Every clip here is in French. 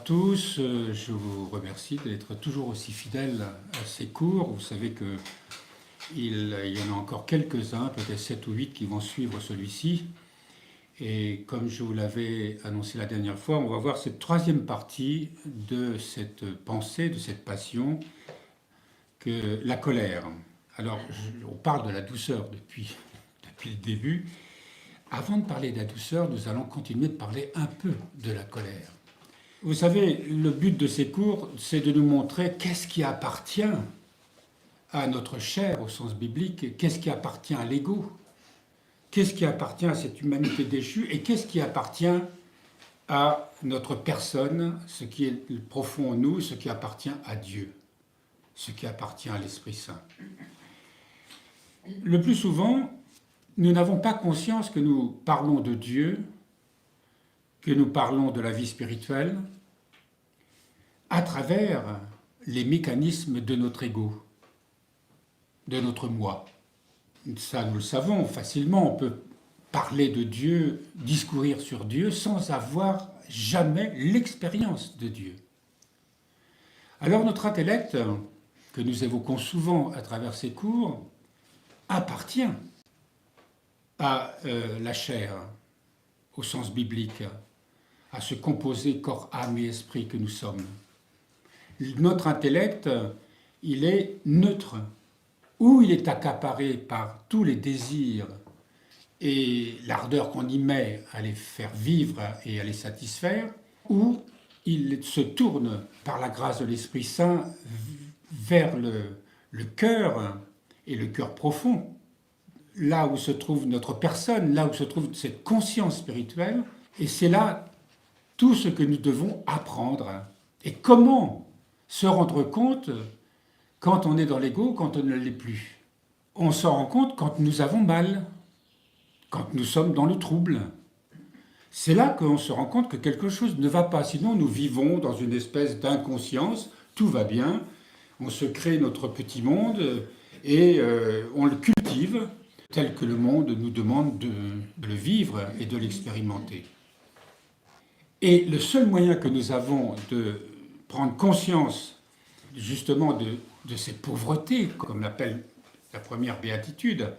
tous, je vous remercie d'être toujours aussi fidèles à ces cours. Vous savez qu'il y en a encore quelques-uns, peut-être 7 ou 8 qui vont suivre celui-ci. Et comme je vous l'avais annoncé la dernière fois, on va voir cette troisième partie de cette pensée, de cette passion, que la colère. Alors, on parle de la douceur depuis le début. Avant de parler de la douceur, nous allons continuer de parler un peu de la colère. Vous savez, le but de ces cours, c'est de nous montrer qu'est-ce qui appartient à notre chair au sens biblique, qu'est-ce qui appartient à l'ego, qu'est-ce qui appartient à cette humanité déchue et qu'est-ce qui appartient à notre personne, ce qui est le profond en nous, ce qui appartient à Dieu, ce qui appartient à l'Esprit Saint. Le plus souvent, nous n'avons pas conscience que nous parlons de Dieu, que nous parlons de la vie spirituelle, à travers les mécanismes de notre ego, de notre moi. Ça, nous le savons facilement, on peut parler de Dieu, discourir sur Dieu, sans avoir jamais l'expérience de Dieu. Alors notre intellect, que nous évoquons souvent à travers ces cours, appartient à la chair, au sens biblique, à ce composé corps, âme et esprit que nous sommes. Notre intellect, il est neutre, ou il est accaparé par tous les désirs et l'ardeur qu'on y met à les faire vivre et à les satisfaire, ou il se tourne par la grâce de l'Esprit Saint vers le cœur, et le cœur profond, là où se trouve notre personne, là où se trouve cette conscience spirituelle, et c'est là tout ce que nous devons apprendre. Et comment se rendre compte quand on est dans l'ego, quand on ne l'est plus. On s'en rend compte quand nous avons mal, quand nous sommes dans le trouble. C'est là qu'on se rend compte que quelque chose ne va pas, sinon nous vivons dans une espèce d'inconscience, tout va bien, on se crée notre petit monde et on le cultive tel que le monde nous demande de le vivre et de l'expérimenter. Et le seul moyen que nous avons de prendre conscience justement de ces pauvretés, comme l'appelle la première béatitude,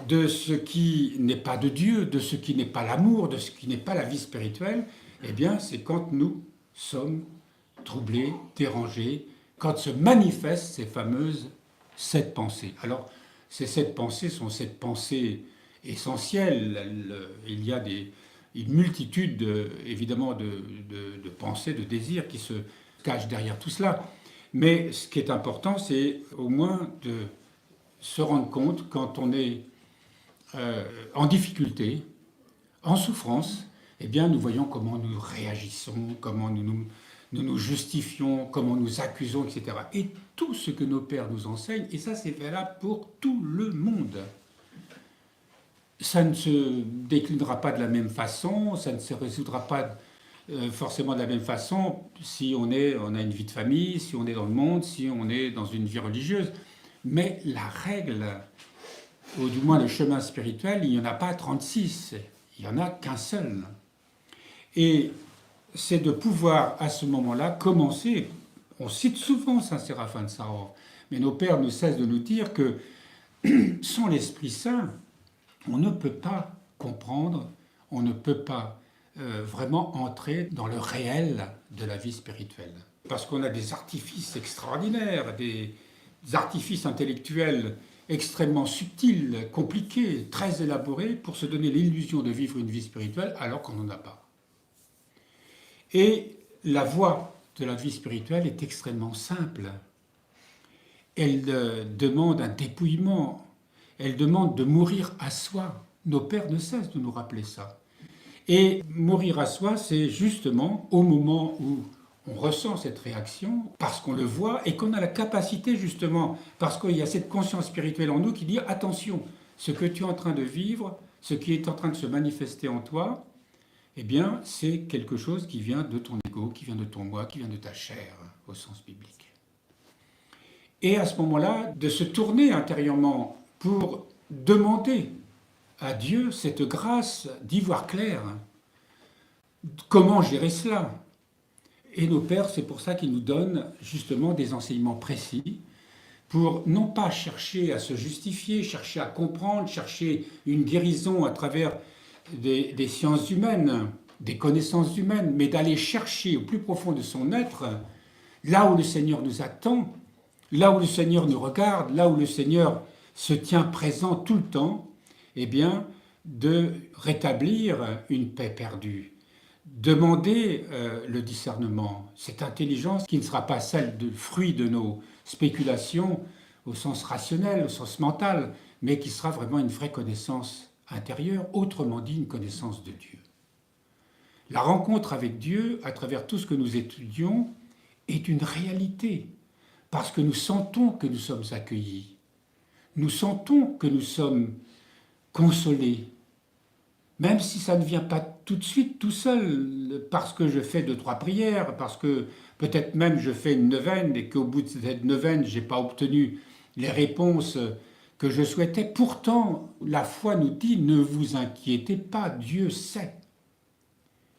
de ce qui n'est pas de Dieu, de ce qui n'est pas l'amour, de ce qui n'est pas la vie spirituelle, eh bien c'est quand nous sommes troublés, dérangés, quand se manifestent ces fameuses 7 pensées. Alors ces 7 pensées sont 7 pensées essentielles, il y a une multitude évidemment de pensées, de désirs qui se cachent derrière tout cela. Mais ce qui est important, c'est au moins de se rendre compte quand on est en difficulté, en souffrance, eh bien nous voyons comment nous réagissons, comment nous justifions, comment nous accusons, etc. Et tout ce que nos pères nous enseignent, et ça c'est valable pour tout le monde. Ça ne se déclinera pas de la même façon, ça ne se résoudra pas forcément de la même façon si on a une vie de famille, si on est dans le monde, si on est dans une vie religieuse. Mais la règle, ou du moins le chemin spirituel, il n'y en a pas 36, il n'y en a qu'un seul. Et c'est de pouvoir à ce moment-là commencer, on cite souvent Saint Séraphin de Sarov, mais nos pères ne cessent de nous dire que sans l'Esprit Saint, on ne peut pas comprendre, on ne peut pas vraiment entrer dans le réel de la vie spirituelle. Parce qu'on a des artifices extraordinaires, des artifices intellectuels extrêmement subtils, compliqués, très élaborés, pour se donner l'illusion de vivre une vie spirituelle alors qu'on n'en a pas. Et la voie de la vie spirituelle est extrêmement simple. Elle demande un dépouillement, elle demande de mourir à soi. Nos pères ne cessent de nous rappeler ça. Et mourir à soi, c'est justement au moment où on ressent cette réaction, parce qu'on le voit et qu'on a la capacité justement, parce qu'il y a cette conscience spirituelle en nous qui dit « Attention, ce que tu es en train de vivre, ce qui est en train de se manifester en toi, eh bien, c'est quelque chose qui vient de ton ego, qui vient de ton moi, qui vient de ta chair, au sens biblique. » Et à ce moment-là, de se tourner intérieurement pour demander à Dieu cette grâce d'y voir clair. Comment gérer cela? Et nos pères, c'est pour ça qu'ils nous donnent justement des enseignements précis, pour non pas chercher à se justifier, chercher à comprendre, chercher une guérison à travers des sciences humaines, des connaissances humaines, mais d'aller chercher au plus profond de son être, là où le Seigneur nous attend, là où le Seigneur nous regarde, là où le Seigneur se tient présent tout le temps, eh bien, de rétablir une paix perdue. Demander le discernement, cette intelligence qui ne sera pas celle du fruit de nos spéculations au sens rationnel, au sens mental, mais qui sera vraiment une vraie connaissance intérieure, autrement dit une connaissance de Dieu. La rencontre avec Dieu, à travers tout ce que nous étudions, est une réalité, parce que nous sentons que nous sommes accueillis, nous sentons que nous sommes consolés, même si ça ne vient pas tout de suite, tout seul, parce que je fais 2-3 prières, parce que peut-être même je fais une neuvaine et qu'au bout de cette neuvaine, je n'ai pas obtenu les réponses que je souhaitais. Pourtant, la foi nous dit, ne vous inquiétez pas, Dieu sait.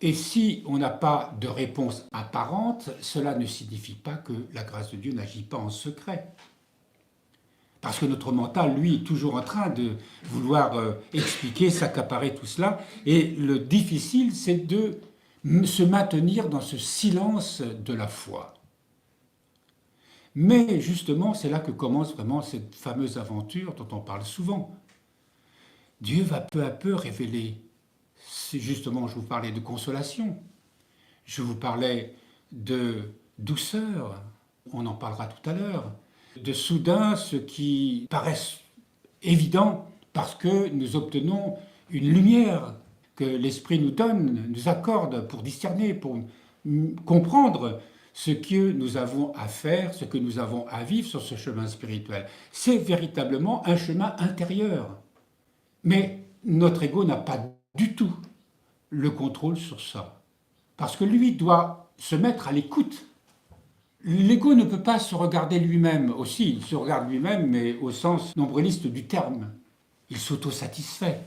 Et si on n'a pas de réponse apparente, cela ne signifie pas que la grâce de Dieu n'agit pas en secret. Parce que notre mental, lui, est toujours en train de vouloir expliquer, s'accaparer tout cela. Et le difficile, c'est de se maintenir dans ce silence de la foi. Mais justement, c'est là que commence vraiment cette fameuse aventure dont on parle souvent. Dieu va peu à peu révéler. Justement, je vous parlais de consolation, je vous parlais de douceur, on en parlera tout à l'heure, de soudain ce qui paraît évident parce que nous obtenons une lumière que l'Esprit nous donne, nous accorde pour discerner, pour comprendre ce que nous avons à faire, ce que nous avons à vivre sur ce chemin spirituel. C'est véritablement un chemin intérieur. Mais notre ego n'a pas du tout le contrôle sur ça. Parce que lui doit se mettre à l'écoute. L'ego ne peut pas se regarder lui-même aussi, il se regarde lui-même, mais au sens nombriliste du terme. Il s'autosatisfait.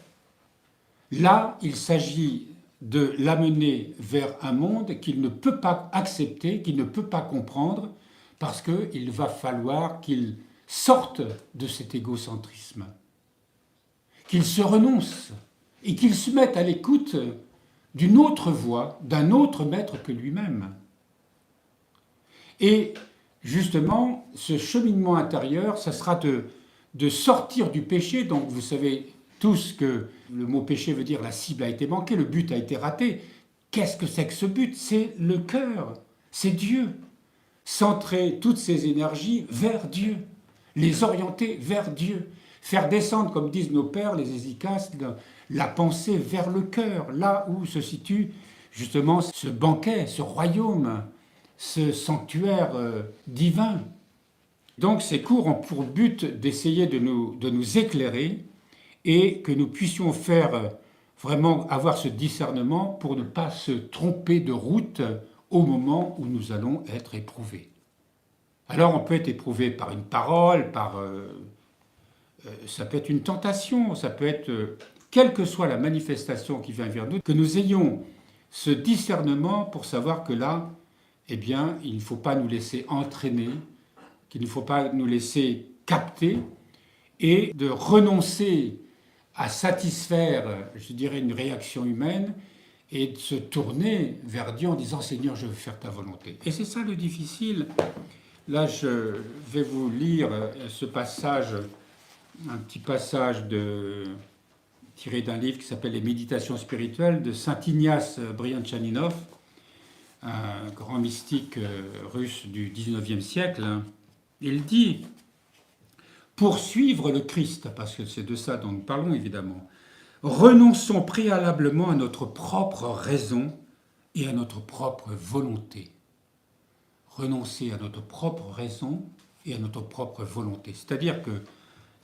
Là, il s'agit de l'amener vers un monde qu'il ne peut pas accepter, qu'il ne peut pas comprendre, parce qu'il va falloir qu'il sorte de cet égocentrisme, qu'il se renonce et qu'il se mette à l'écoute d'une autre voix, d'un autre maître que lui-même. Et justement, ce cheminement intérieur, ça sera de sortir du péché. Donc vous savez tous que le mot péché veut dire la cible a été manquée, le but a été raté. Qu'est-ce que c'est que ce but? C'est le cœur, c'est Dieu. Centrer toutes ces énergies vers Dieu, les orienter vers Dieu. Faire descendre, comme disent nos pères, les hésychastes, la pensée vers le cœur, là où se situe justement ce banquet, ce royaume, ce sanctuaire divin. Donc ces cours ont pour but d'essayer de nous éclairer et que nous puissions faire vraiment avoir ce discernement pour ne pas se tromper de route au moment où nous allons être éprouvés. Alors on peut être éprouvé par une parole, ça peut être une tentation, ça peut être, quelle que soit la manifestation qui vient vers nous, que nous ayons ce discernement pour savoir que là, eh bien, il ne faut pas nous laisser entraîner, qu'il ne faut pas nous laisser capter, et de renoncer à satisfaire, je dirais, une réaction humaine, et de se tourner vers Dieu en disant « Seigneur, je veux faire ta volonté ». Et c'est ça le difficile. Là, je vais vous lire ce passage, un petit passage tiré d'un livre qui s'appelle « Les méditations spirituelles » de saint Ignace Brianchaninov, un grand mystique russe du XIXe siècle. Il dit « Pour suivre le Christ », parce que c'est de ça dont nous parlons évidemment, « renonçons préalablement à notre propre raison et à notre propre volonté. » Renoncer à notre propre raison et à notre propre volonté. C'est-à-dire que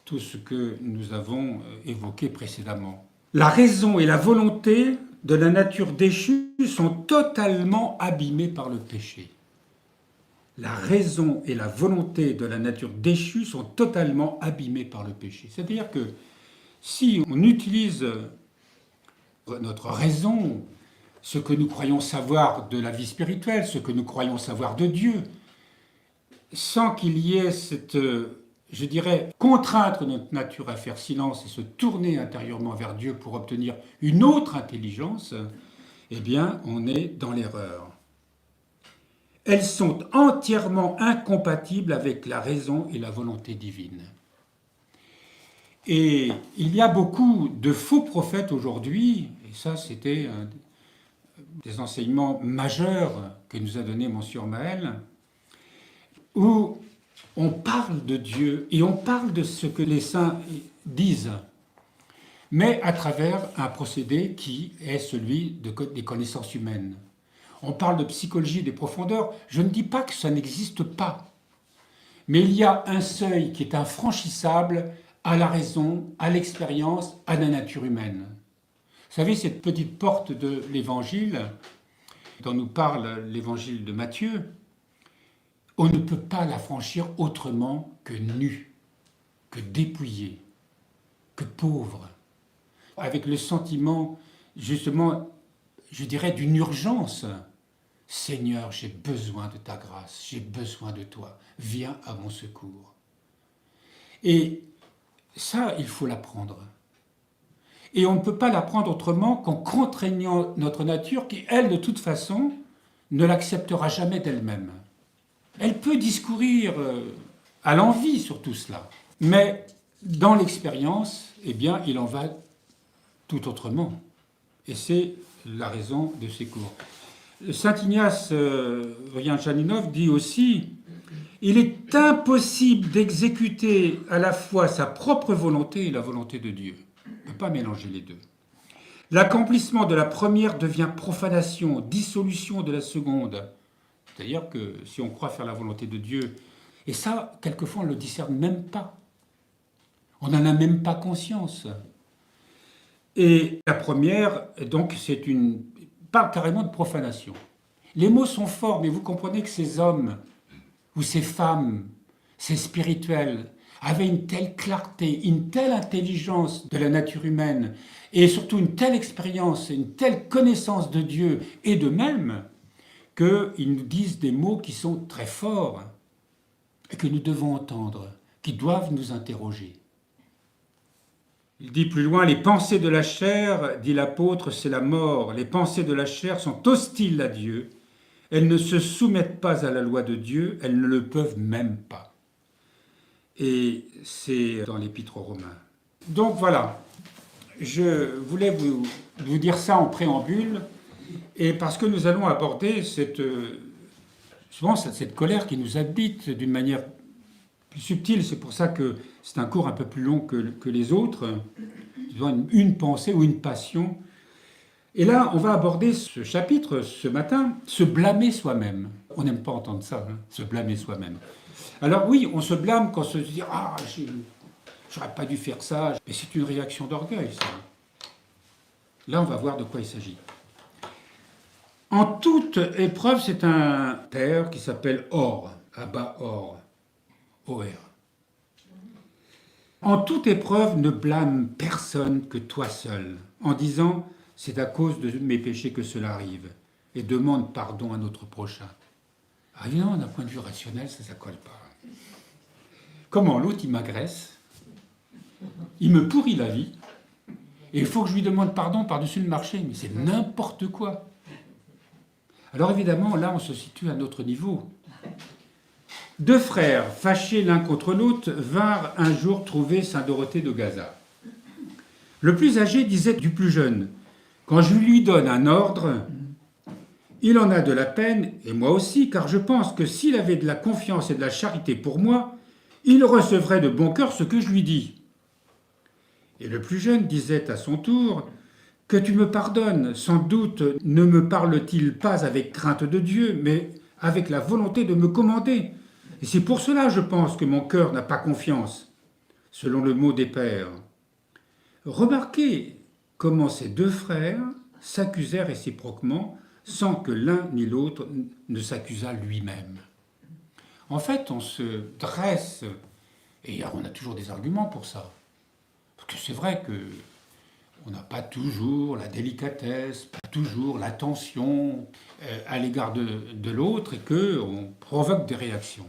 tout ce que nous avons évoqué précédemment. La raison et la volonté de la nature déchue sont totalement abîmées par le péché. La raison et la volonté de la nature déchue sont totalement abîmées par le péché. C'est-à-dire que si on utilise notre raison ce que nous croyons savoir de la vie spirituelle, ce que nous croyons savoir de Dieu, sans qu'il y ait cette, je dirais, contraindre notre nature à faire silence et se tourner intérieurement vers Dieu pour obtenir une autre intelligence, eh bien, on est dans l'erreur. Elles sont entièrement incompatibles avec la raison et la volonté divine. Et il y a beaucoup de faux prophètes aujourd'hui, et ça c'était un des enseignements majeurs que nous a donné Monsieur Maël, où on parle de Dieu et on parle de ce que les saints disent, mais à travers un procédé qui est celui des connaissances humaines. On parle de psychologie des profondeurs. Je ne dis pas que ça n'existe pas, mais il y a un seuil qui est infranchissable à la raison, à l'expérience, à la nature humaine. Vous savez, cette petite porte de l'Évangile, dont nous parle l'Évangile de Matthieu, on ne peut pas la franchir autrement que nu, que dépouillé, que pauvre, avec le sentiment, justement, je dirais, d'une urgence. Seigneur, j'ai besoin de ta grâce, j'ai besoin de toi, viens à mon secours. Et ça, il faut l'apprendre. Et on ne peut pas l'apprendre autrement qu'en contraignant notre nature qui, elle, de toute façon, ne l'acceptera jamais d'elle-même. Elle peut discourir à l'envi sur tout cela. Mais dans l'expérience, eh bien, il en va tout autrement. Et c'est la raison de ces cours. Saint Ignace Janínov dit aussi « Il est impossible d'exécuter à la fois sa propre volonté et la volonté de Dieu. » On ne peut pas mélanger les deux. L'accomplissement de la première devient profanation, dissolution de la seconde. C'est-à-dire que si on croit faire la volonté de Dieu, et ça, quelquefois, on ne le discerne même pas. On n'en a même pas conscience. Et la première, donc, parle carrément de profanation. Les mots sont forts, mais vous comprenez que ces hommes ou ces femmes, ces spirituels, avaient une telle clarté, une telle intelligence de la nature humaine, et surtout une telle expérience, une telle connaissance de Dieu et d'eux-mêmes, qu'ils nous disent des mots qui sont très forts et que nous devons entendre, qui doivent nous interroger. Il dit plus loin, « Les pensées de la chair, dit l'apôtre, c'est la mort. Les pensées de la chair sont hostiles à Dieu. Elles ne se soumettent pas à la loi de Dieu, elles ne le peuvent même pas. » Et c'est dans l'Épître aux Romains. Donc voilà, je voulais vous dire ça en préambule, et parce que nous allons aborder souvent cette colère qui nous habite d'une manière plus subtile. C'est pour ça que c'est un cours un peu plus long que les autres. Une pensée ou une passion. Et là, on va aborder ce chapitre ce matin, se blâmer soi-même. On n'aime pas entendre ça, hein, se blâmer soi-même. Alors oui, on se blâme quand on se dit « Ah, j'aurais pas dû faire ça », mais c'est une réaction d'orgueil, ça. Là, on va voir de quoi il s'agit. En toute épreuve, c'est un père qui s'appelle Or, Abba Or, O-R. En toute épreuve, ne blâme personne que toi seul, en disant « c'est à cause de mes péchés que cela arrive » et demande pardon à notre prochain. Ah non, d'un point de vue rationnel, ça colle pas. Comment l'autre, il m'agresse, il me pourrit la vie, et il faut que je lui demande pardon par-dessus le marché, mais c'est n'importe quoi. Alors évidemment, là, on se situe à notre niveau. Deux frères, fâchés l'un contre l'autre, vinrent un jour trouver Saint Dorothée de Gaza. Le plus âgé disait du plus jeune, « Quand je lui donne un ordre, il en a de la peine, et moi aussi, car je pense que s'il avait de la confiance et de la charité pour moi, il recevrait de bon cœur ce que je lui dis. » Et le plus jeune disait à son tour, « Que tu me pardonnes, sans doute ne me parle-t-il pas avec crainte de Dieu, mais avec la volonté de me commander. Et c'est pour cela, je pense, que mon cœur n'a pas confiance, selon le mot des pères. » Remarquez comment ces deux frères s'accusèrent réciproquement sans que l'un ni l'autre ne s'accusât lui-même. En fait, on se dresse, et on a toujours des arguments pour ça. Parce que c'est vrai qu'on n'a pas toujours la délicatesse, pas toujours la tension à l'égard de l'autre et qu'on provoque des réactions.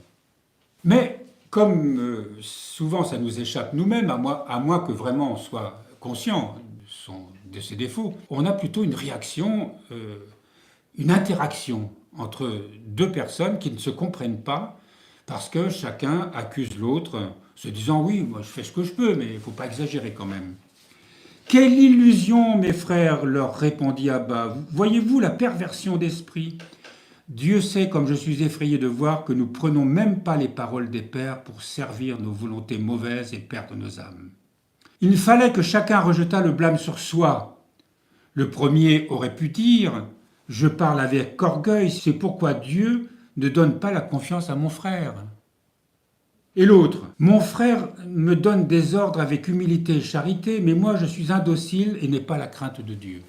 Mais comme souvent ça nous échappe nous-mêmes, à moins que vraiment on soit conscient de ses défauts, on a plutôt une réaction, une interaction entre deux personnes qui ne se comprennent pas parce que chacun accuse l'autre, se disant oui, moi je fais ce que je peux, mais il ne faut pas exagérer quand même. Quelle illusion, mes frères, leur répondit Abba. Voyez-vous la perversion d'esprit? Dieu sait comme je suis effrayé de voir que nous prenons même pas les paroles des pères pour servir nos volontés mauvaises et perdre nos âmes. Il fallait que chacun rejetât le blâme sur soi. Le premier aurait pu dire « Je parle avec orgueil, c'est pourquoi Dieu ne donne pas la confiance à mon frère. » Et l'autre « Mon frère me donne des ordres avec humilité et charité, mais moi je suis indocile et n'ai pas la crainte de Dieu. »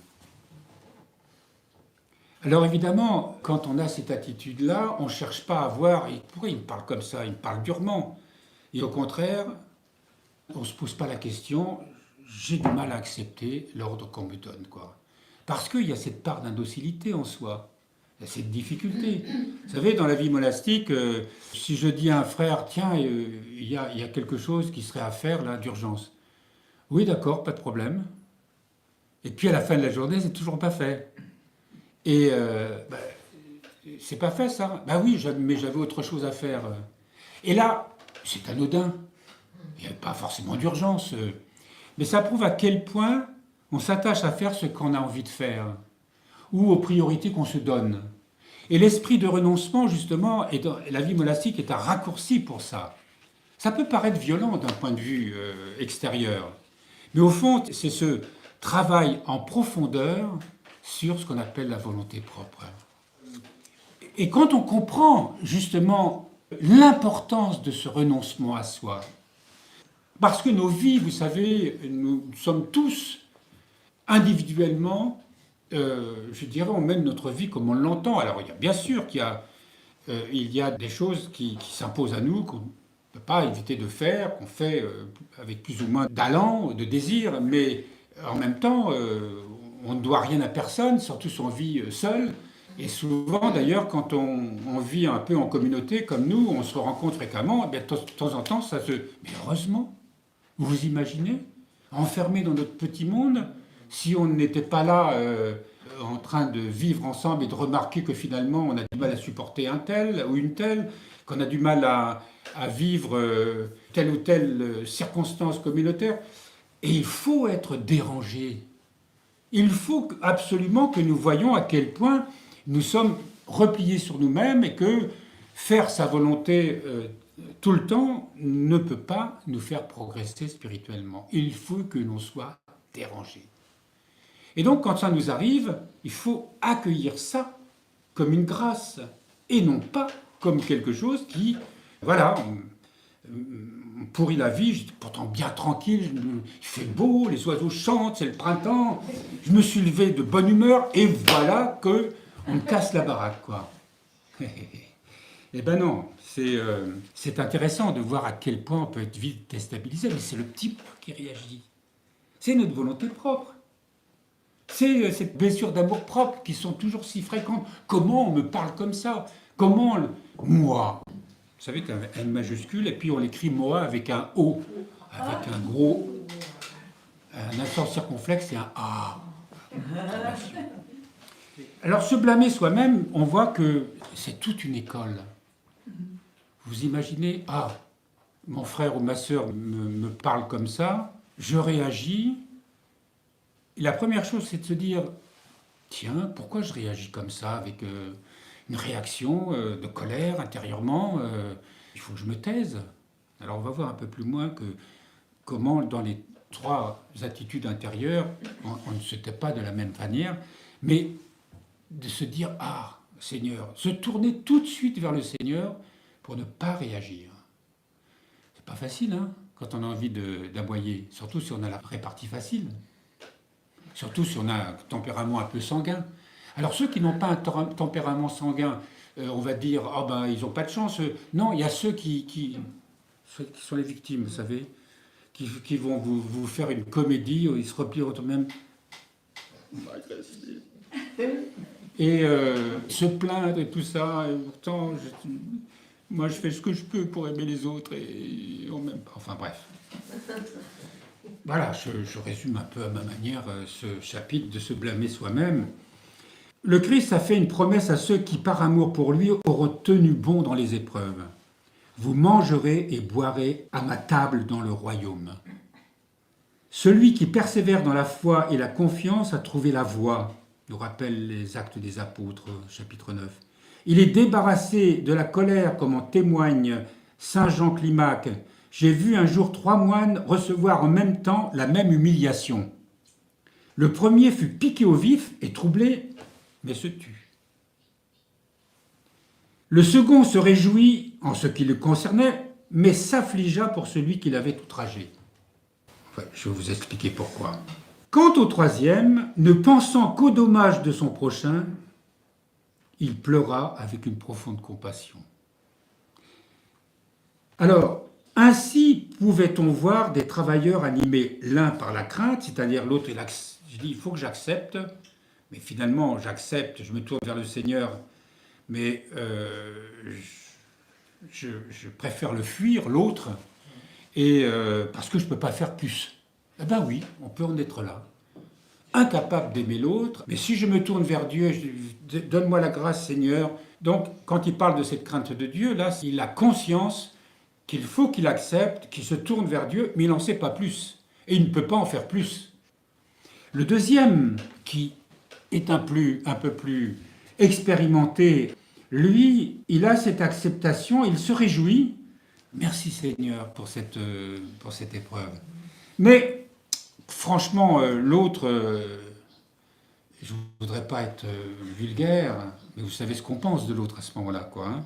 Alors évidemment, quand on a cette attitude-là, on ne cherche pas à voir pourquoi il me parle comme ça, il me parle durement. Et au contraire, on ne se pose pas la question, j'ai du mal à accepter l'ordre qu'on me donne, quoi. Parce qu'il y a cette part d'indocilité en soi, il y a cette difficulté. Vous savez, dans la vie monastique, si je dis à un frère, tiens, il y a quelque chose qui serait à faire là, d'urgence. Oui, d'accord, pas de problème. Et puis à la fin de la journée, c'est toujours pas fait. Et c'est pas fait ça. Ben oui, mais j'avais autre chose à faire. Et là, c'est anodin. Il n'y a pas forcément d'urgence. Mais ça prouve à quel point on s'attache à faire ce qu'on a envie de faire, ou aux priorités qu'on se donne. Et l'esprit de renoncement, justement, la vie monastique est un raccourci pour ça. Ça peut paraître violent d'un point de vue extérieur, mais au fond, c'est ce travail en profondeur sur ce qu'on appelle la volonté propre. Et quand on comprend justement l'importance de ce renoncement à soi, parce que nos vies, vous savez, nous sommes tous individuellement, je dirais, on mène notre vie comme on l'entend. Alors il y a bien sûr qu'il y a des choses qui s'imposent à nous, qu'on ne peut pas éviter de faire, qu'on fait avec plus ou moins d'allant, de désir, mais en même temps, on ne doit rien à personne, surtout si on vit seul. Et souvent, d'ailleurs, quand on vit un peu en communauté, comme nous, on se rencontre fréquemment, de temps en temps, ça se... Mais heureusement, vous vous imaginez, enfermés dans notre petit monde, si on n'était pas là en train de vivre ensemble et de remarquer que finalement, on a du mal à supporter un tel ou une telle, qu'on a du mal à vivre telle ou telle circonstance communautaire. Et il faut être dérangé. Il faut absolument que nous voyions à quel point nous sommes repliés sur nous-mêmes et que faire sa volonté tout le temps ne peut pas nous faire progresser spirituellement. Il faut que l'on soit dérangé. Et donc, quand ça nous arrive, il faut accueillir ça comme une grâce et non pas comme quelque chose qui, voilà, pourrit la vie. J'étais pourtant bien tranquille, il fait beau, les oiseaux chantent, c'est le printemps. Je me suis levé de bonne humeur et voilà que on me casse la baraque, quoi. Eh ben non, c'est intéressant de voir à quel point on peut être vite déstabilisé, mais c'est le type qui réagit. C'est notre volonté propre. C'est cette blessure d'amour-propre qui sont toujours si fréquentes. Comment on me parle comme ça? Comment moi? Vous savez, c'est un N majuscule, et puis on l'écrit moi avec un O, avec un gros, un accent circonflexe et un A. Alors se blâmer soi-même, on voit que c'est toute une école. Vous imaginez, mon frère ou ma sœur me parle comme ça, je réagis. Et la première chose, c'est de se dire, tiens, pourquoi je réagis comme ça, avec une réaction de colère intérieurement, il faut que je me taise. Alors on va voir un peu plus loin que comment dans les trois attitudes intérieures, on ne se tait pas de la même manière, mais de se dire, Seigneur, se tourner tout de suite vers le Seigneur pour ne pas réagir. C'est pas facile, hein, quand on a envie d'aboyer, surtout si on a la répartie facile. Surtout si on a un tempérament un peu sanguin. Alors ceux qui n'ont pas un tempérament sanguin, on va dire, ils n'ont pas de chance. Non, il y a ceux qui sont les victimes, vous savez, qui vont vous faire une comédie, où ils se replient autour même. Et se plaindre et tout ça, et pourtant, moi je fais ce que je peux pour aimer les autres et on m'aime pas. Enfin bref. Voilà, je résume un peu à ma manière ce chapitre de se blâmer soi-même. Le Christ a fait une promesse à ceux qui, par amour pour lui, auront tenu bon dans les épreuves. Vous mangerez et boirez à ma table dans le royaume. Celui qui persévère dans la foi et la confiance a trouvé la voie, nous rappellent les Actes des Apôtres, chapitre 9. Il est débarrassé de la colère, comme en témoigne saint Jean Climac. J'ai vu un jour 3 moines recevoir en même temps la même humiliation. Le premier fut piqué au vif et troublé, mais se tut. Le second se réjouit en ce qui le concernait, mais s'affligea pour celui qui l'avait outragé. Ouais, je vais vous expliquer pourquoi. Quant au troisième, ne pensant qu'au dommage de son prochain, il pleura avec une profonde compassion. Alors, ainsi pouvait-on voir des travailleurs animés l'un par la crainte, c'est-à-dire l'autre, je dis, il faut que j'accepte, mais finalement, j'accepte, je me tourne vers le Seigneur, mais je préfère le fuir, l'autre, et parce que je ne peux pas faire plus. Eh bien oui, on peut en être là. Incapable d'aimer l'autre, mais si je me tourne vers Dieu, donne-moi la grâce Seigneur. Donc quand il parle de cette crainte de Dieu, là, il a conscience qu'il faut qu'il accepte, qu'il se tourne vers Dieu, mais il n'en sait pas plus. Et il ne peut pas en faire plus. Le deuxième, qui est un peu plus expérimenté, lui, il a cette acceptation, il se réjouit. Merci Seigneur pour cette épreuve. Mais franchement, l'autre, je ne voudrais pas être vulgaire, mais vous savez ce qu'on pense de l'autre à ce moment-là, quoi. Hein.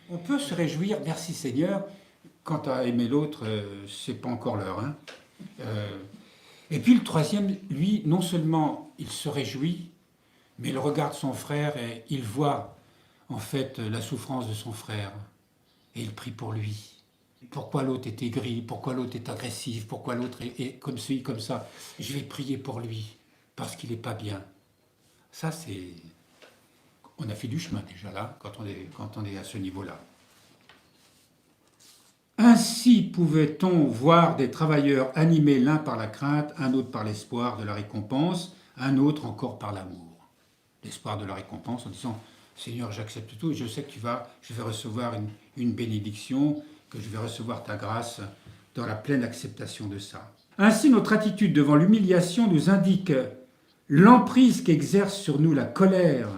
On peut se réjouir, merci Seigneur, quant à aimer l'autre, c'est pas encore l'heure. Hein. Et puis le troisième, lui, non seulement il se réjouit, mais il regarde son frère et il voit en fait la souffrance de son frère. Et il prie pour lui. Pourquoi l'autre est aigri, pourquoi l'autre est agressif, pourquoi l'autre est comme ci, comme ça. Je vais prier pour lui, parce qu'il n'est pas bien. Ça, c'est... On a fait du chemin déjà là, quand on est à ce niveau-là. Ainsi pouvait-on voir des travailleurs animés l'un par la crainte, un autre par l'espoir de la récompense, un autre encore par l'amour. L'espoir de la récompense en disant « Seigneur, j'accepte tout et je sais que je vais recevoir une bénédiction, que je vais recevoir ta grâce dans la pleine acceptation de ça. » Ainsi, notre attitude devant l'humiliation nous indique l'emprise qu'exerce sur nous la colère.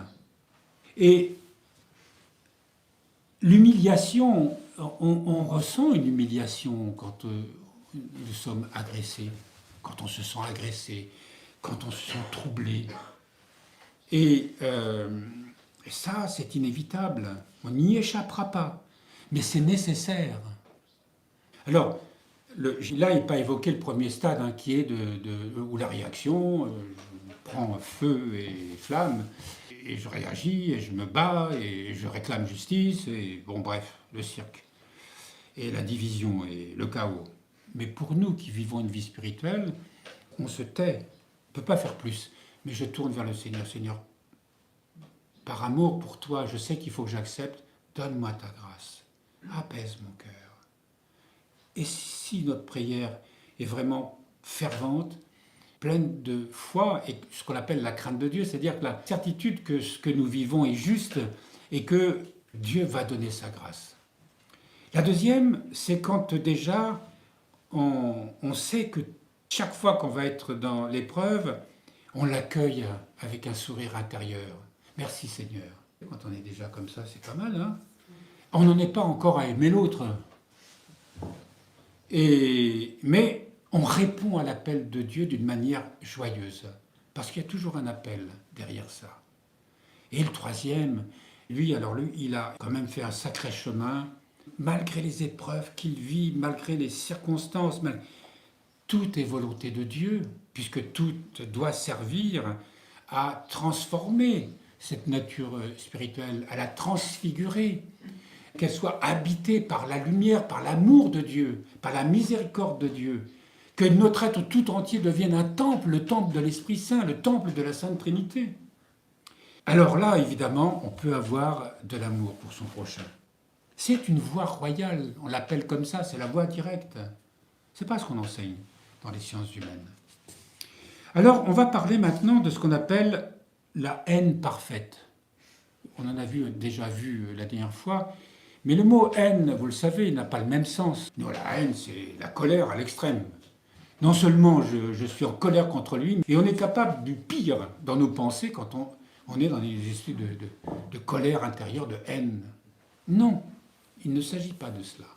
Et l'humiliation, on ressent une humiliation quand nous sommes agressés, quand on se sent agressé, quand on se sent troublé. Et ça, c'est inévitable. On n'y échappera pas. Mais c'est nécessaire. Alors, là, il n'est pas évoqué le premier stade, hein, qui est où la réaction prend feu et flamme, et je réagis, et je me bats, et je réclame justice, et bon, bref, le cirque, et la division, et le chaos. Mais pour nous qui vivons une vie spirituelle, on se tait, on ne peut pas faire plus. Mais je tourne vers le Seigneur. Seigneur, par amour pour toi, je sais qu'il faut que j'accepte, donne-moi ta grâce. Apaise mon cœur. Et si notre prière est vraiment fervente, pleine de foi et ce qu'on appelle la crainte de Dieu, c'est-à-dire que la certitude que ce que nous vivons est juste et que Dieu va donner sa grâce. La deuxième, c'est quand déjà on sait que chaque fois qu'on va être dans l'épreuve, on l'accueille avec un sourire intérieur. Merci Seigneur. Quand on est déjà comme ça, c'est pas mal, hein ? On n'en est pas encore à aimer l'autre. Mais on répond à l'appel de Dieu d'une manière joyeuse. Parce qu'il y a toujours un appel derrière ça. Et le troisième, lui, il a quand même fait un sacré chemin, malgré les épreuves qu'il vit, malgré les circonstances. Tout est volonté de Dieu, puisque tout doit servir à transformer cette nature spirituelle, à la transfigurer, qu'elle soit habitée par la lumière, par l'amour de Dieu, par la miséricorde de Dieu, que notre être tout entier devienne un temple, le temple de l'Esprit Saint, le temple de la Sainte Trinité. Alors là, évidemment, on peut avoir de l'amour pour son prochain. C'est une voie royale, on l'appelle comme ça, c'est la voie directe. C'est pas ce qu'on enseigne dans les sciences humaines. Alors, on va parler maintenant de ce qu'on appelle la haine parfaite. On en a déjà vu la dernière fois, mais le mot haine, vous le savez, n'a pas le même sens. Non, la haine, c'est la colère à l'extrême. Non seulement je suis en colère contre lui, et on est capable du pire dans nos pensées quand on est dans des esprits de colère intérieure, de haine. Non, il ne s'agit pas de cela.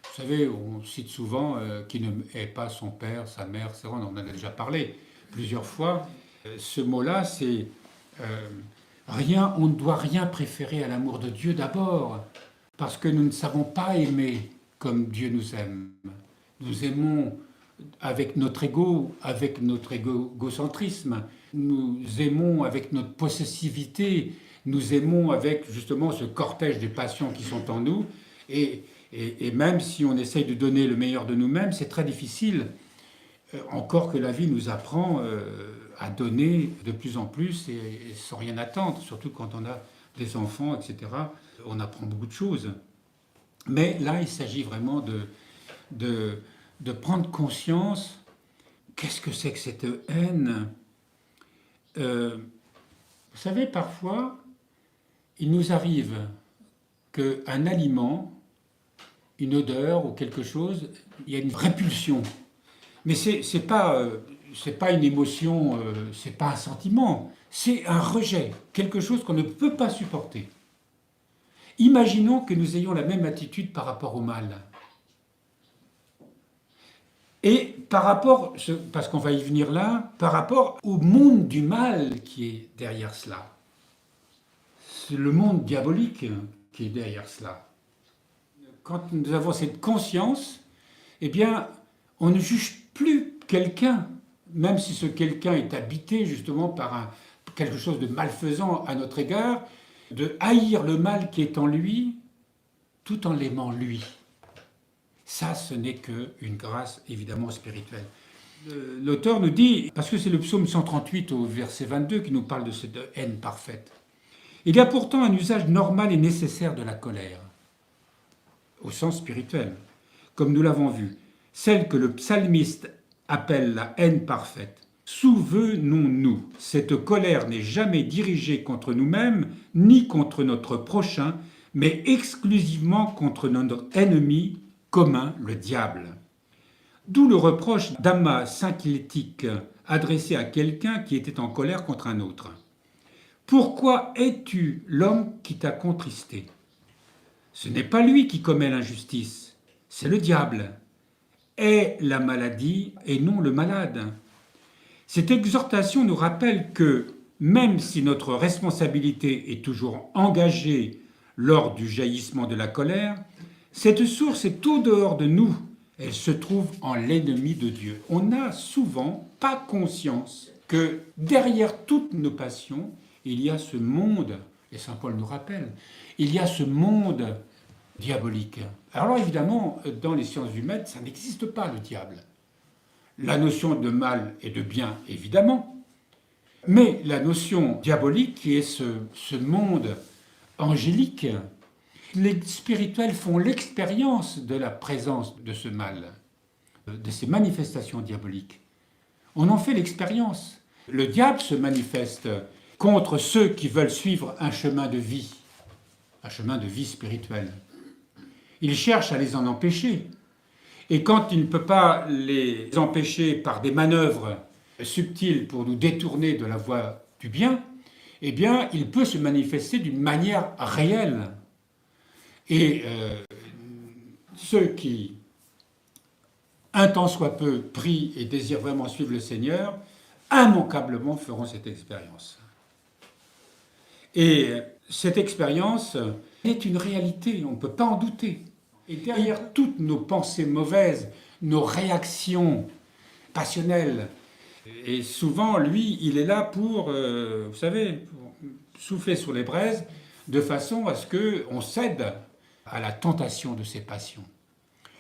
Vous savez, on cite souvent qui ne hait pas son père, sa mère, c'est vrai, on en a déjà parlé plusieurs fois. Ce mot-là, c'est rien, on ne doit rien préférer à l'amour de Dieu d'abord, parce que nous ne savons pas aimer comme Dieu nous aime. Nous aimons avec notre égocentrisme, nous aimons avec notre possessivité, nous aimons avec justement ce cortège des passions qui sont en nous, et même si on essaye de donner le meilleur de nous-mêmes, c'est très difficile, encore que la vie nous apprend à donner de plus en plus et sans rien attendre, surtout quand on a des enfants, etc. On apprend beaucoup de choses. Mais là, il s'agit vraiment de prendre conscience, qu'est-ce que c'est que cette haine? Vous savez, parfois, il nous arrive qu'un aliment, une odeur ou quelque chose, il y a une répulsion. Mais c'est pas une émotion, c'est pas un sentiment, c'est un rejet, quelque chose qu'on ne peut pas supporter. Imaginons que nous ayons la même attitude par rapport au mal. Et par rapport, parce qu'on va y venir là, par rapport au monde du mal qui est derrière cela. C'est le monde diabolique qui est derrière cela. Quand nous avons cette conscience, eh bien, on ne juge plus quelqu'un, même si ce quelqu'un est habité justement par quelque chose de malfaisant à notre égard, de haïr le mal qui est en lui, tout en l'aimant lui. Ça, ce n'est qu'une grâce évidemment spirituelle. L'auteur nous dit, parce que c'est le psaume 138 au verset 22 qui nous parle de cette haine parfaite, il y a pourtant un usage normal et nécessaire de la colère, au sens spirituel, comme nous l'avons vu, celle que le psalmiste appelle la haine parfaite. Souvenons-nous, cette colère n'est jamais dirigée contre nous-mêmes, ni contre notre prochain, mais exclusivement contre notre ennemi commun, le diable. D'où le reproche d'amas synclétique adressé à quelqu'un qui était en colère contre un autre. Pourquoi es-tu l'homme qui t'a contristé? Ce n'est pas lui qui commet l'injustice, c'est le diable. Est la maladie et non le malade. Cette exhortation nous rappelle que, même si notre responsabilité est toujours engagée lors du jaillissement de la colère, cette source est au dehors de nous. Elle se trouve en l'ennemi de Dieu. On n'a souvent pas conscience que derrière toutes nos passions, il y a ce monde, et saint Paul nous rappelle, il y a ce monde diabolique. Alors évidemment, dans les sciences humaines, ça n'existe pas le diable. La notion de mal et de bien, évidemment, mais la notion diabolique qui est ce monde angélique, les spirituels font l'expérience de la présence de ce mal, de ces manifestations diaboliques. On en fait l'expérience. Le diable se manifeste contre ceux qui veulent suivre un chemin de vie spirituelle. Il cherche à les en empêcher. Et quand il ne peut pas les empêcher par des manœuvres subtiles pour nous détourner de la voie du bien, eh bien, il peut se manifester d'une manière réelle. Et ceux qui, un temps soit peu, prient et désirent vraiment suivre le Seigneur, immanquablement feront cette expérience. Et cette expérience est une réalité, on ne peut pas en douter. Et derrière toutes nos pensées mauvaises, nos réactions passionnelles, et souvent, lui, il est là pour, vous savez, pour souffler sur les braises, de façon à ce qu'on cède à la tentation de ses passions.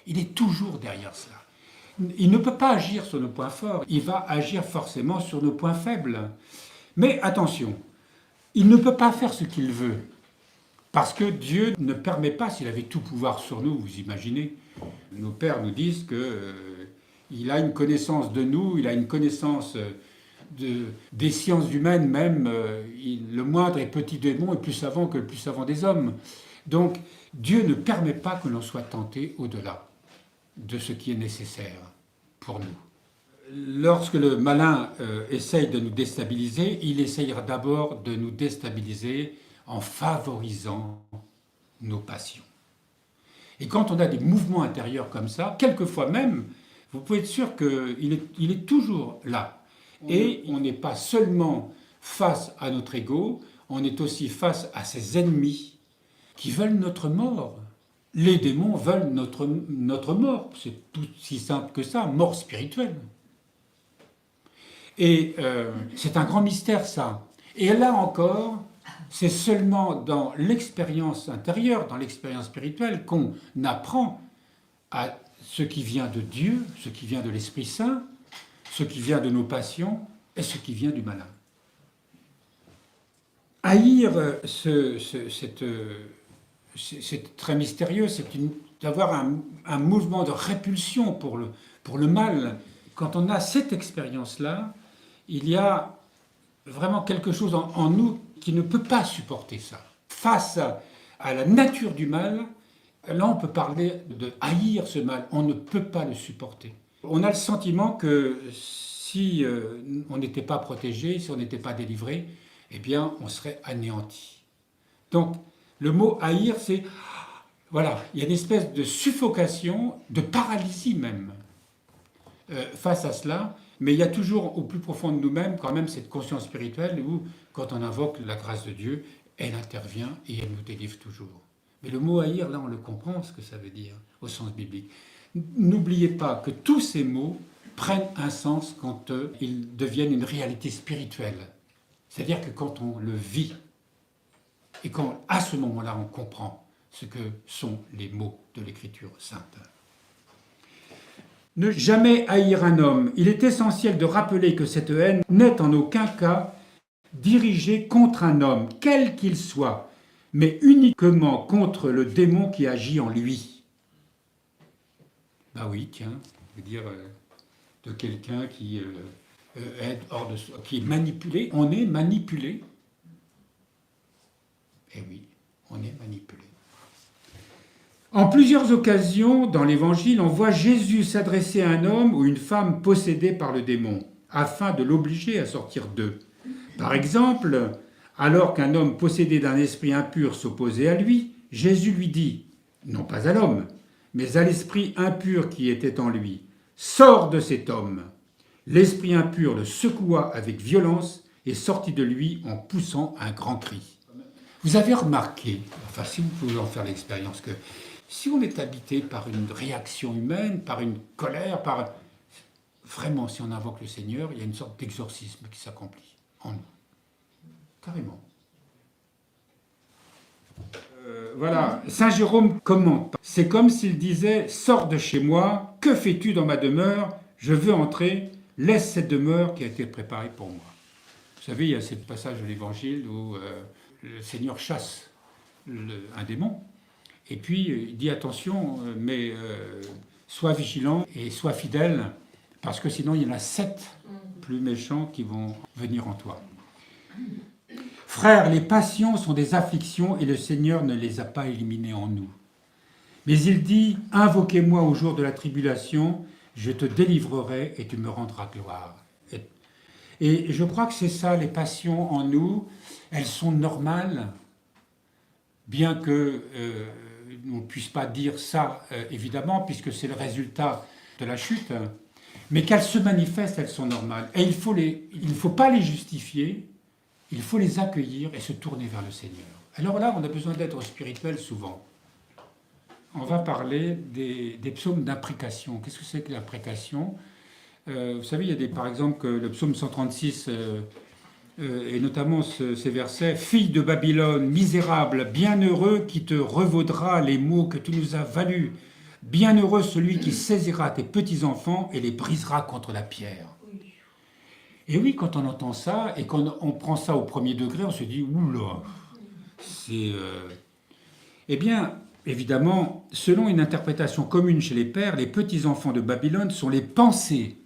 Il est toujours derrière cela. Il ne peut pas agir sur nos points forts, il va agir forcément sur nos points faibles. Mais attention, il ne peut pas faire ce qu'il veut. Parce que Dieu ne permet pas, s'il avait tout pouvoir sur nous, vous imaginez, nos pères nous disent qu'il a une connaissance de nous, il a une connaissance des sciences humaines même, le moindre et petit démon est plus savant que le plus savant des hommes. Donc Dieu ne permet pas que l'on soit tenté au-delà de ce qui est nécessaire pour nous. Lorsque le malin essaye de nous déstabiliser, il essayera d'abord de nous déstabiliser en favorisant nos passions. Et quand on a des mouvements intérieurs comme ça, quelquefois même, vous pouvez être sûr qu'il est toujours là. Et on n'est pas seulement face à notre ego, on est aussi face à ses ennemis qui veulent notre mort. Les démons veulent notre mort, c'est tout si simple que ça, mort spirituelle. Et c'est un grand mystère ça. Et là encore, c'est seulement dans l'expérience intérieure, dans l'expérience spirituelle, qu'on apprend à ce qui vient de Dieu, ce qui vient de l'Esprit Saint, ce qui vient de nos passions et ce qui vient du malin. Haïr, c'est très mystérieux, c'est d'avoir un mouvement de répulsion pour le mal. Quand on a cette expérience-là, il y a vraiment quelque chose en nous qui ne peut pas supporter ça. Face à la nature du mal, là on peut parler de haïr ce mal, on ne peut pas le supporter. On a le sentiment que si on n'était pas protégé, si on n'était pas délivré, eh bien on serait anéanti. Donc le mot haïr, c'est, voilà, il y a une espèce de suffocation, de paralysie même, face à cela. Mais il y a toujours au plus profond de nous-mêmes quand même cette conscience spirituelle où, quand on invoque la grâce de Dieu, elle intervient et elle nous délivre toujours. Mais le mot haïr, là, on le comprend ce que ça veut dire au sens biblique. N'oubliez pas que tous ces mots prennent un sens quand ils deviennent une réalité spirituelle. C'est-à-dire que quand on le vit et quand, à ce moment-là, on comprend ce que sont les mots de l'Écriture sainte. Ne jamais haïr un homme. Il est essentiel de rappeler que cette haine n'est en aucun cas dirigée contre un homme, quel qu'il soit, mais uniquement contre le démon qui agit en lui. Bah oui, tiens, je veux dire, de quelqu'un qui est hors de soi, qui est manipulé. On est manipulé. Eh oui, on est manipulé. En plusieurs occasions, dans l'Évangile, on voit Jésus s'adresser à un homme ou une femme possédée par le démon, afin de l'obliger à sortir d'eux. Par exemple, alors qu'un homme possédé d'un esprit impur s'opposait à lui, Jésus lui dit, non pas à l'homme, mais à l'esprit impur qui était en lui, « Sors de cet homme !» L'esprit impur le secoua avec violence et sortit de lui en poussant un grand cri. Vous avez remarqué, enfin si vous pouvez en faire l'expérience, que si on est habité par une réaction humaine, par une colère, vraiment, si on invoque le Seigneur, il y a une sorte d'exorcisme qui s'accomplit en nous. Carrément. Voilà, Saint Jérôme commente. C'est comme s'il disait « Sors de chez moi, que fais-tu dans ma demeure? Je veux entrer, laisse cette demeure qui a été préparée pour moi. » Vous savez, il y a ce passage de l'Évangile où le Seigneur chasse un démon. Et puis, il dit attention, mais sois vigilant et sois fidèle, parce que sinon, il y en a 7 plus méchants qui vont venir en toi. Frères, les passions sont des afflictions et le Seigneur ne les a pas éliminées en nous. Mais il dit, invoquez-moi au jour de la tribulation, je te délivrerai et tu me rendras gloire. Et je crois que c'est ça, les passions en nous, elles sont normales, bien que... on ne puisse pas dire ça, évidemment, puisque c'est le résultat de la chute, mais qu'elles se manifestent, elles sont normales. Et il ne faut pas les justifier, il faut les accueillir et se tourner vers le Seigneur. Alors là, on a besoin d'être spirituel souvent. On va parler des psaumes d'imprécation. Qu'est-ce que c'est que l'imprécation ? Vous savez, il y a par exemple le psaume 136... et notamment ces versets « Fille de Babylone, misérable, bienheureux qui te revaudra les maux que tu nous as valus. Bienheureux celui qui saisira tes petits-enfants et les brisera contre la pierre. » Et oui, quand on entend ça et quand on prend ça au premier degré, on se dit oula, c'est. Eh bien, évidemment, selon une interprétation commune chez les pères, les petits-enfants de Babylone sont les pensées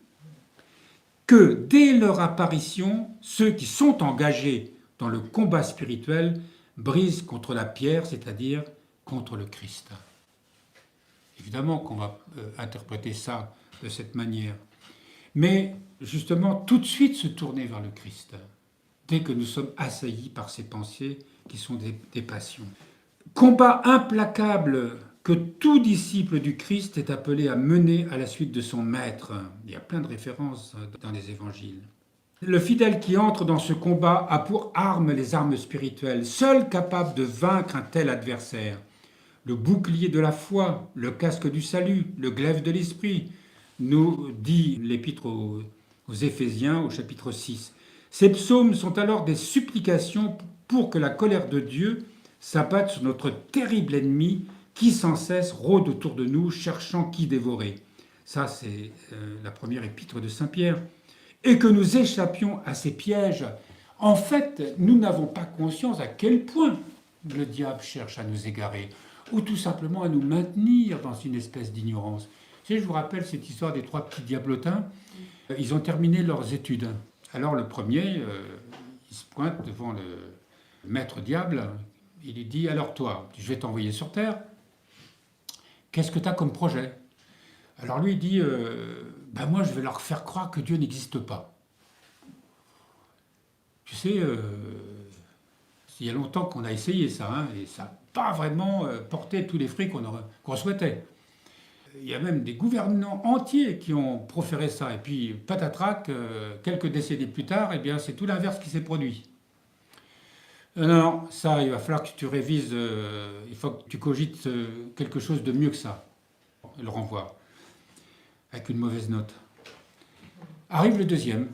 que, dès leur apparition, ceux qui sont engagés dans le combat spirituel brisent contre la pierre, c'est-à-dire contre le Christ. Évidemment qu'on va interpréter ça de cette manière. Mais justement, tout de suite se tourner vers le Christ, dès que nous sommes assaillis par ces pensées qui sont des passions. Combat implacable que tout disciple du Christ est appelé à mener à la suite de son maître. Il y a plein de références dans les évangiles. Le fidèle qui entre dans ce combat a pour arme les armes spirituelles, seul capable de vaincre un tel adversaire. Le bouclier de la foi, le casque du salut, le glaive de l'esprit, nous dit l'épître aux Éphésiens au chapitre 6. Ces psaumes sont alors des supplications pour que la colère de Dieu s'abatte sur notre terrible ennemi qui sans cesse rôde autour de nous, cherchant qui dévorer. Ça, c'est la première épître de Saint Pierre. Et que nous échappions à ces pièges. En fait, nous n'avons pas conscience à quel point le diable cherche à nous égarer, ou tout simplement à nous maintenir dans une espèce d'ignorance. Tu sais, je vous rappelle cette histoire des 3 petits diablotins. Ils ont terminé leurs études. Alors le premier, il se pointe devant le maître diable. Il lui dit, alors toi, je vais t'envoyer sur Terre. Qu'est-ce que tu as comme projet? Alors lui, il dit, moi, je vais leur faire croire que Dieu n'existe pas. Tu sais, il y a longtemps qu'on a essayé ça, hein, et ça n'a pas vraiment porté tous les fruits qu'on souhaitait. Il y a même des gouvernements entiers qui ont proféré ça. Et puis, patatrac, quelques décennies plus tard, eh bien, c'est tout l'inverse qui s'est produit. Non, ça, il va falloir que tu révises, il faut que tu cogites quelque chose de mieux que ça. Il le renvoie, avec une mauvaise note. Arrive le deuxième.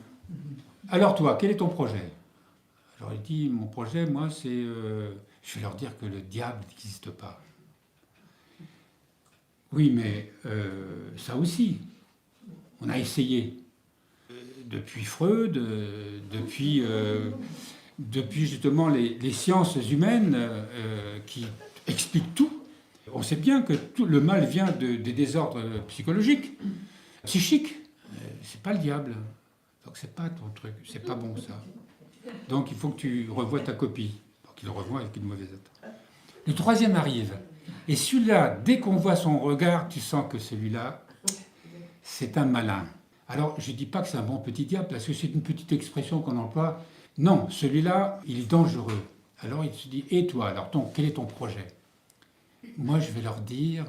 Alors toi, quel est ton projet? Alors il dit, mon projet, moi, c'est... je vais leur dire que le diable n'existe pas. Oui, mais ça aussi, on a essayé. Depuis Freud, depuis justement les sciences humaines qui expliquent tout. On sait bien que tout le mal vient des désordres psychologiques, psychiques. C'est pas le diable. Donc c'est pas ton truc, c'est pas bon ça. Donc il faut que tu revoies ta copie. Donc il le revoit avec une mauvaise note. Le troisième arrive. Et celui-là, dès qu'on voit son regard, tu sens que celui-là, c'est un malin. Alors, je ne dis pas que c'est un bon petit diable, parce que c'est une petite expression qu'on emploie. Non, celui-là, il est dangereux. Alors, il se dit, et toi, alors, quel est ton projet? Moi, je vais leur dire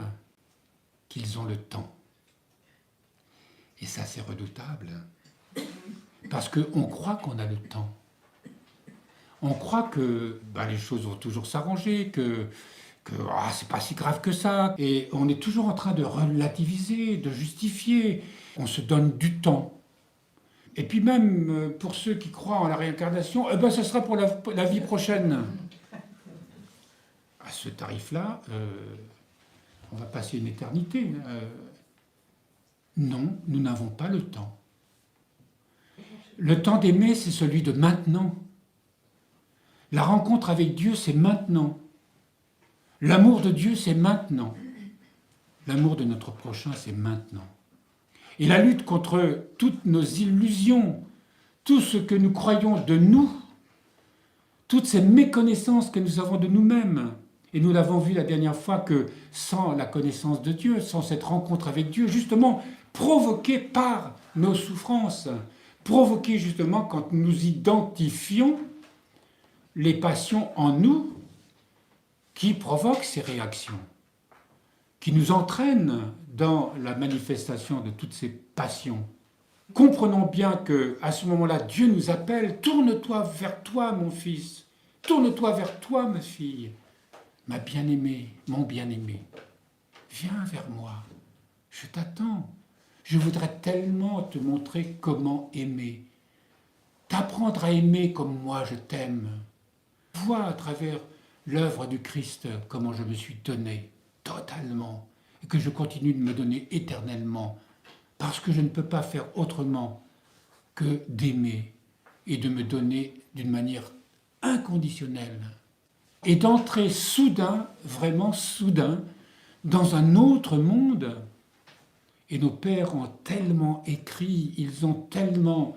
qu'ils ont le temps. Et ça, c'est redoutable. Parce qu'on croit qu'on a le temps. On croit que les choses vont toujours s'arranger, que c'est pas si grave que ça. Et on est toujours en train de relativiser, de justifier. On se donne du temps. Et puis même, pour ceux qui croient en la réincarnation, ce sera pour la vie prochaine. À ce tarif-là, on va passer une éternité. Non, nous n'avons pas le temps. Le temps d'aimer, c'est celui de maintenant. La rencontre avec Dieu, c'est maintenant. L'amour de Dieu, c'est maintenant. L'amour de notre prochain, c'est maintenant. Et la lutte contre toutes nos illusions, tout ce que nous croyons de nous, toutes ces méconnaissances que nous avons de nous-mêmes. Et nous l'avons vu la dernière fois que sans la connaissance de Dieu, sans cette rencontre avec Dieu, justement provoquée par nos souffrances, provoquée justement quand nous identifions les passions en nous qui provoquent ces réactions, qui nous entraînent dans la manifestation de toutes ces passions. Comprenons bien qu'à ce moment-là, Dieu nous appelle, tourne-toi vers toi, mon fils, tourne-toi vers toi, ma fille, ma bien-aimée, mon bien-aimé. Viens vers moi, je t'attends. Je voudrais tellement te montrer comment aimer, t'apprendre à aimer comme moi je t'aime. Vois à travers l'œuvre du Christ comment je me suis donné totalement et que je continue de me donner éternellement parce que je ne peux pas faire autrement que d'aimer et de me donner d'une manière inconditionnelle et d'entrer soudain, vraiment soudain, dans un autre monde. Et nos pères ont tellement écrit, ils ont tellement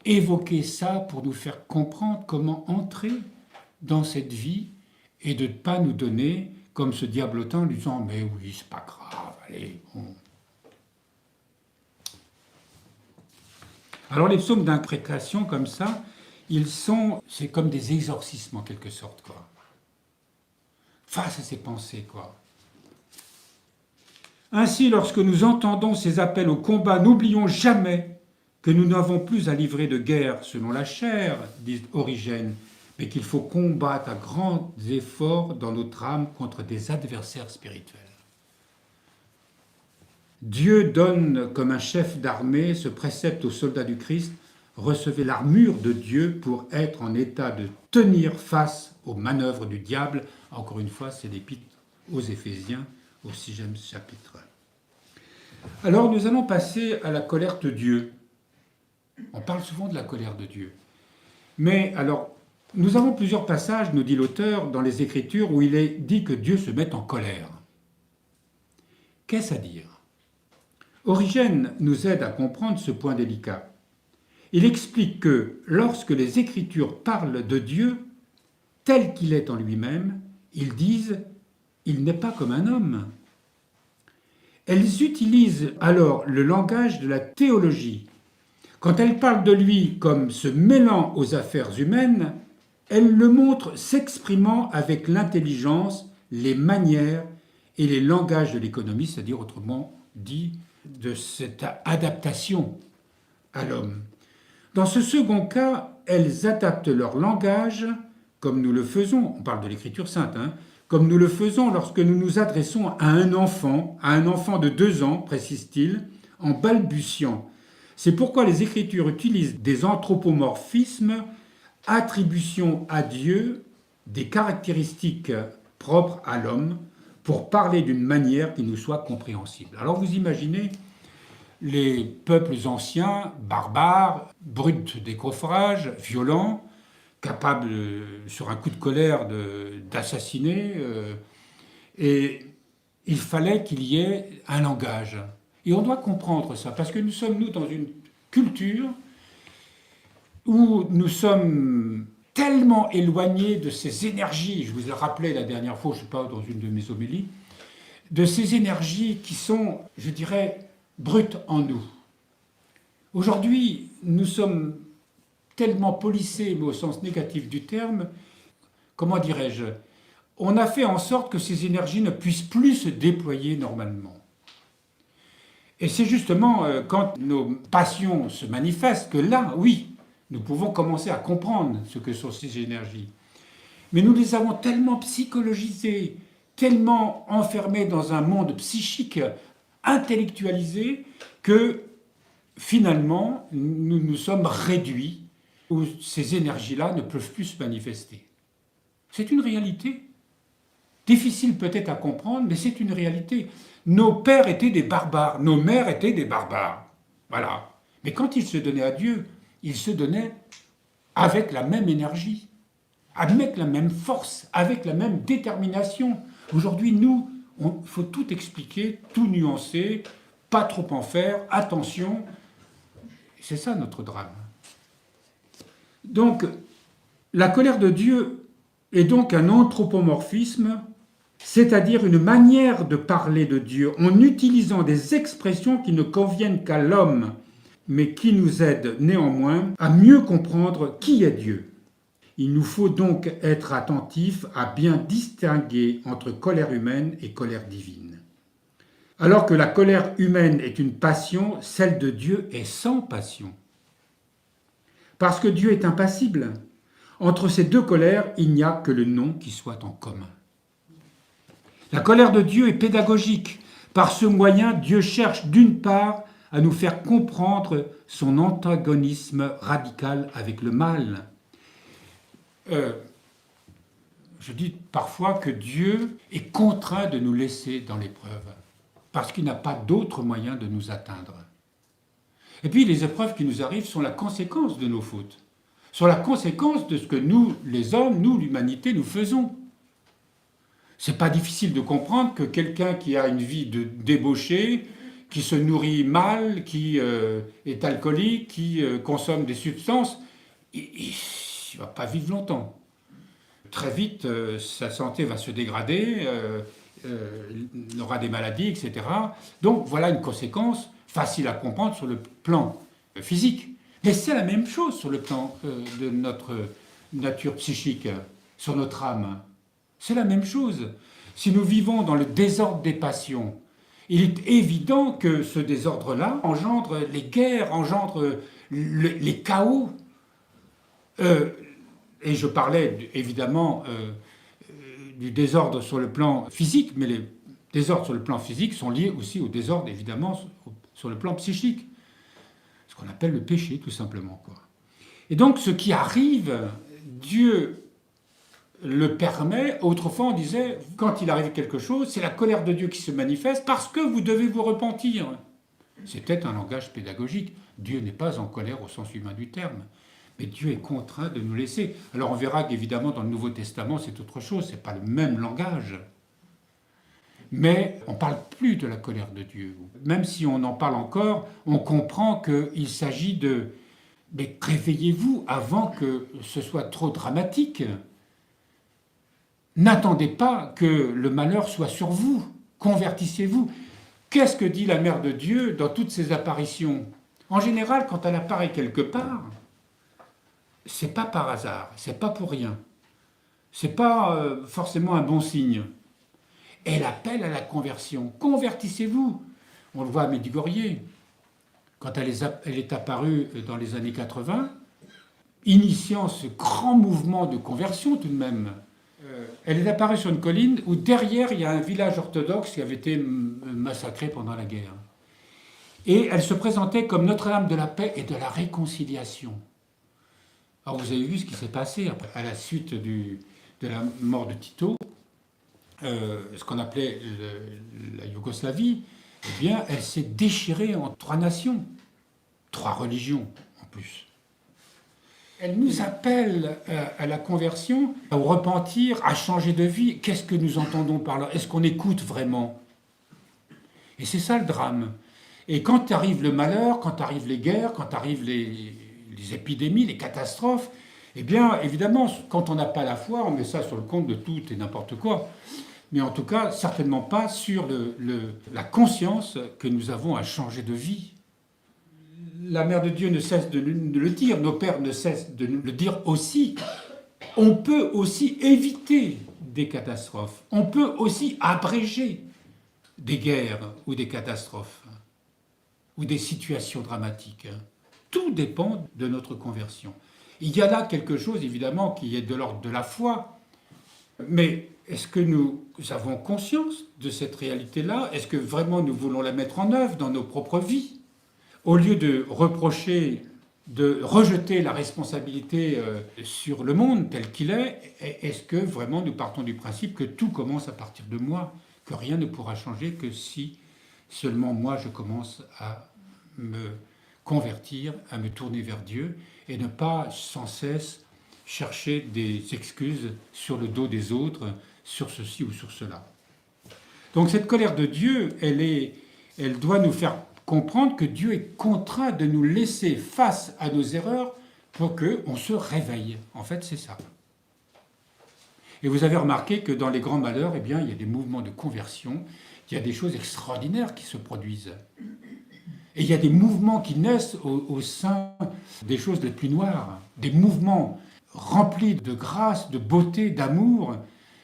évoqué ça pour nous faire comprendre comment entrer dans cette vie et de ne pas nous donner comme ce diablotin lui disant « mais oui, c'est pas grave, allez, bon ». Alors les psaumes d'imprécation comme ça, c'est comme des exorcismes en quelque sorte, quoi. Face à ces pensées, quoi. Ainsi, lorsque nous entendons ces appels au combat, n'oublions jamais que nous n'avons plus à livrer de guerre selon la chair, dit Origène, mais qu'il faut combattre à grands efforts dans notre âme contre des adversaires spirituels. Dieu donne comme un chef d'armée ce précepte aux soldats du Christ: recevez l'armure de Dieu pour être en état de tenir face aux manœuvres du diable. Encore une fois, c'est l'épître aux Éphésiens, au 6e chapitre. Alors nous allons passer à la colère de Dieu. On parle souvent de la colère de Dieu. Mais alors, nous avons plusieurs passages, nous dit l'auteur, dans les Écritures où il est dit que Dieu se met en colère. Qu'est-ce à dire ? Origène nous aide à comprendre ce point délicat. Il explique que lorsque les Écritures parlent de Dieu tel qu'il est en lui-même, ils disent « il n'est pas comme un homme ». Elles utilisent alors le langage de la théologie. Quand elles parlent de lui comme se mêlant aux affaires humaines, elles le montrent s'exprimant avec l'intelligence, les manières et les langages de l'économie, c'est-à-dire autrement dit de cette adaptation à l'homme. Dans ce second cas, elles adaptent leur langage comme nous le faisons, on parle de l'écriture sainte, comme nous le faisons lorsque nous nous adressons à un enfant de 2 ans, précise-t-il, en balbutiant. C'est pourquoi les Écritures utilisent des anthropomorphismes, attributions à Dieu des caractéristiques propres à l'homme, pour parler d'une manière qui nous soit compréhensible. Alors vous imaginez les peuples anciens, barbares, bruts décoffrage, violents, capables, sur un coup de colère, d'assassiner. Et il fallait qu'il y ait un langage. Et on doit comprendre ça, parce que nous sommes, nous, dans une culture où nous sommes tellement éloignés de ces énergies, je vous ai rappelé la dernière fois, je ne sais pas, dans une de mes homélies, de ces énergies qui sont, je dirais, brutes en nous. Aujourd'hui, nous sommes tellement policés, mais au sens négatif du terme, comment dirais-je, on a fait en sorte que ces énergies ne puissent plus se déployer normalement. Et c'est justement quand nos passions se manifestent que là, oui, nous pouvons commencer à comprendre ce que sont ces énergies. Mais nous les avons tellement psychologisées, tellement enfermées dans un monde psychique intellectualisé que finalement, nous nous sommes réduits où ces énergies-là ne peuvent plus se manifester. C'est une réalité. Difficile peut-être à comprendre, mais c'est une réalité. Nos pères étaient des barbares, nos mères étaient des barbares. Voilà. Mais quand ils se donnaient à Dieu, ils se donnaient avec la même énergie, avec la même force, avec la même détermination. Aujourd'hui, nous, il faut tout expliquer, tout nuancer, pas trop en faire, attention. C'est ça notre drame. Donc, la colère de Dieu est donc un anthropomorphisme, c'est-à-dire une manière de parler de Dieu en utilisant des expressions qui ne conviennent qu'à l'homme, mais qui nous aident néanmoins à mieux comprendre qui est Dieu. Il nous faut donc être attentifs à bien distinguer entre colère humaine et colère divine. Alors que la colère humaine est une passion, celle de Dieu est sans passion. Parce que Dieu est impassible. Entre ces deux colères, il n'y a que le nom qui soit en commun. La colère de Dieu est pédagogique. Par ce moyen, Dieu cherche d'une part à nous faire comprendre son antagonisme radical avec le mal. Je dis parfois que Dieu est contraint de nous laisser dans l'épreuve, parce qu'il n'a pas d'autre moyen de nous atteindre. Et puis les épreuves qui nous arrivent sont la conséquence de nos fautes, sont la conséquence de ce que nous, les hommes, nous, l'humanité, nous faisons. C'est pas difficile de comprendre que quelqu'un qui a une vie de débauché, qui se nourrit mal, qui est alcoolique, qui consomme des substances, il ne va pas vivre longtemps. Très vite, sa santé va se dégrader, il aura des maladies, etc. Donc voilà une conséquence facile à comprendre sur le plan physique. Mais c'est la même chose sur le plan de notre nature psychique, sur notre âme. C'est la même chose. Si nous vivons dans le désordre des passions, il est évident que ce désordre-là engendre les guerres, engendre les chaos. Et je parlais évidemment du désordre sur le plan physique, mais les désordres sur le plan physique sont liés aussi au désordre évidemment sur le plan psychique. Ce qu'on appelle le péché tout simplement, quoi. Et donc ce qui arrive, Dieu le permet. Autrefois, on disait, quand il arrive quelque chose, c'est la colère de Dieu qui se manifeste parce que vous devez vous repentir. C'était un langage pédagogique. Dieu n'est pas en colère au sens humain du terme. Mais Dieu est contraint de nous laisser. Alors on verra qu'évidemment, dans le Nouveau Testament, c'est autre chose. Ce n'est pas le même langage. Mais on ne parle plus de la colère de Dieu. Même si on en parle encore, on comprend qu'il s'agit de... Mais réveillez-vous avant que ce soit trop dramatique. N'attendez pas que le malheur soit sur vous. Convertissez-vous. Qu'est-ce que dit la Mère de Dieu dans toutes ses apparitions? En général, quand elle apparaît quelque part, c'est pas par hasard, c'est pas pour rien. C'est pas forcément un bon signe. Elle appelle à la conversion. Convertissez-vous. On le voit à Medjugorje. Quand elle est apparue dans les années 80, initiant ce grand mouvement de conversion tout de même. Elle est apparue sur une colline où derrière il y a un village orthodoxe qui avait été massacré pendant la guerre. Et elle se présentait comme Notre-Dame de la paix et de la réconciliation. Alors vous avez vu ce qui s'est passé à la suite de la mort de Tito, ce qu'on appelait la Yougoslavie. Eh bien, elle s'est déchirée en 3 nations, 3 religions en plus. Elle nous appelle à la conversion, au repentir, à changer de vie. Qu'est-ce que nous entendons par là? Est-ce qu'on écoute vraiment? Et c'est ça le drame. Et quand arrive le malheur, quand arrivent les guerres, quand arrivent les épidémies, les catastrophes, eh bien, évidemment, quand on n'a pas la foi, on met ça sur le compte de tout et n'importe quoi. Mais en tout cas, certainement pas sur la conscience que nous avons à changer de vie. La Mère de Dieu ne cesse de le dire, nos pères ne cessent de nous le dire aussi. On peut aussi éviter des catastrophes, on peut aussi abréger des guerres ou des catastrophes, ou des situations dramatiques. Tout dépend de notre conversion. Il y a là quelque chose, évidemment, qui est de l'ordre de la foi, mais est-ce que nous avons conscience de cette réalité-là? Est-ce que vraiment nous voulons la mettre en œuvre dans nos propres vies? Au lieu de reprocher, de rejeter la responsabilité sur le monde tel qu'il est, est-ce que vraiment nous partons du principe que tout commence à partir de moi, que rien ne pourra changer que si seulement moi je commence à me convertir, à me tourner vers Dieu et ne pas sans cesse chercher des excuses sur le dos des autres, sur ceci ou sur cela. Donc cette colère de Dieu, elle doit nous faire comprendre que Dieu est contraint de nous laisser face à nos erreurs pour qu'on se réveille. En fait, c'est ça. Et vous avez remarqué que dans les grands malheurs, eh bien, il y a des mouvements de conversion, il y a des choses extraordinaires qui se produisent. Et il y a des mouvements qui naissent au sein des choses les plus noires, des mouvements remplis de grâce, de beauté, d'amour.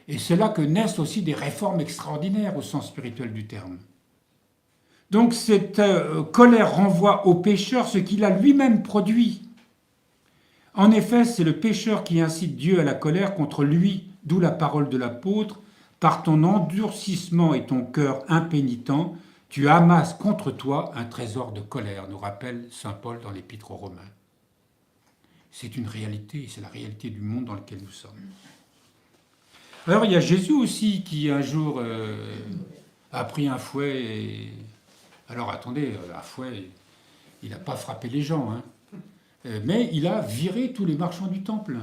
Et c'est là que naissent aussi des réformes extraordinaires au sens spirituel du terme. Donc cette colère renvoie au pécheur ce qu'il a lui-même produit. En effet, c'est le pécheur qui incite Dieu à la colère contre lui, d'où la parole de l'apôtre. Par ton endurcissement et ton cœur impénitent, tu amasses contre toi un trésor de colère, nous rappelle saint Paul dans l'Épître aux Romains. C'est une réalité, c'est la réalité du monde dans lequel nous sommes. Alors il y a Jésus aussi qui un jour a pris un fouet et... Alors attendez, un fouet, Il n'a pas frappé les gens, hein. Mais il a viré tous les marchands du temple.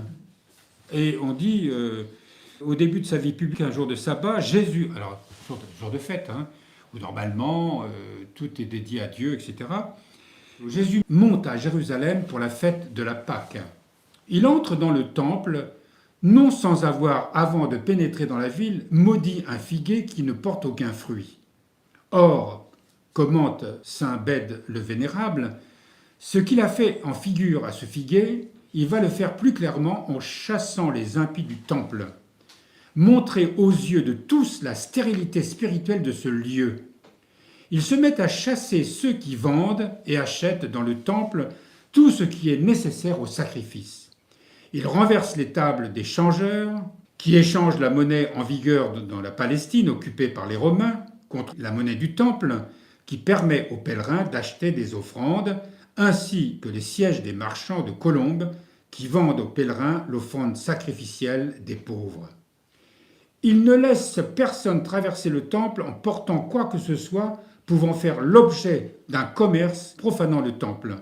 Et on dit, au début de sa vie publique, un jour de sabbat, Jésus, alors jour de fête, hein, où normalement tout est dédié à Dieu, etc. Jésus monte à Jérusalem pour la fête de la Pâque. Il entre dans le temple, non sans avoir, avant de pénétrer dans la ville, maudit un figuier qui ne porte aucun fruit. Or, commente saint Bède le Vénérable, ce qu'il a fait en figure à ce figuier, il va le faire plus clairement en chassant les impies du temple. Montrer aux yeux de tous la stérilité spirituelle de ce lieu. Il se met à chasser ceux qui vendent et achètent dans le temple tout ce qui est nécessaire au sacrifice. Il renverse les tables des changeurs, qui échangent la monnaie en vigueur dans la Palestine occupée par les Romains, contre la monnaie du temple, qui permet aux pèlerins d'acheter des offrandes, ainsi que les sièges des marchands de colombes, qui vendent aux pèlerins l'offrande sacrificielle des pauvres. Il ne laisse personne traverser le temple en portant quoi que ce soit pouvant faire l'objet d'un commerce profanant le temple,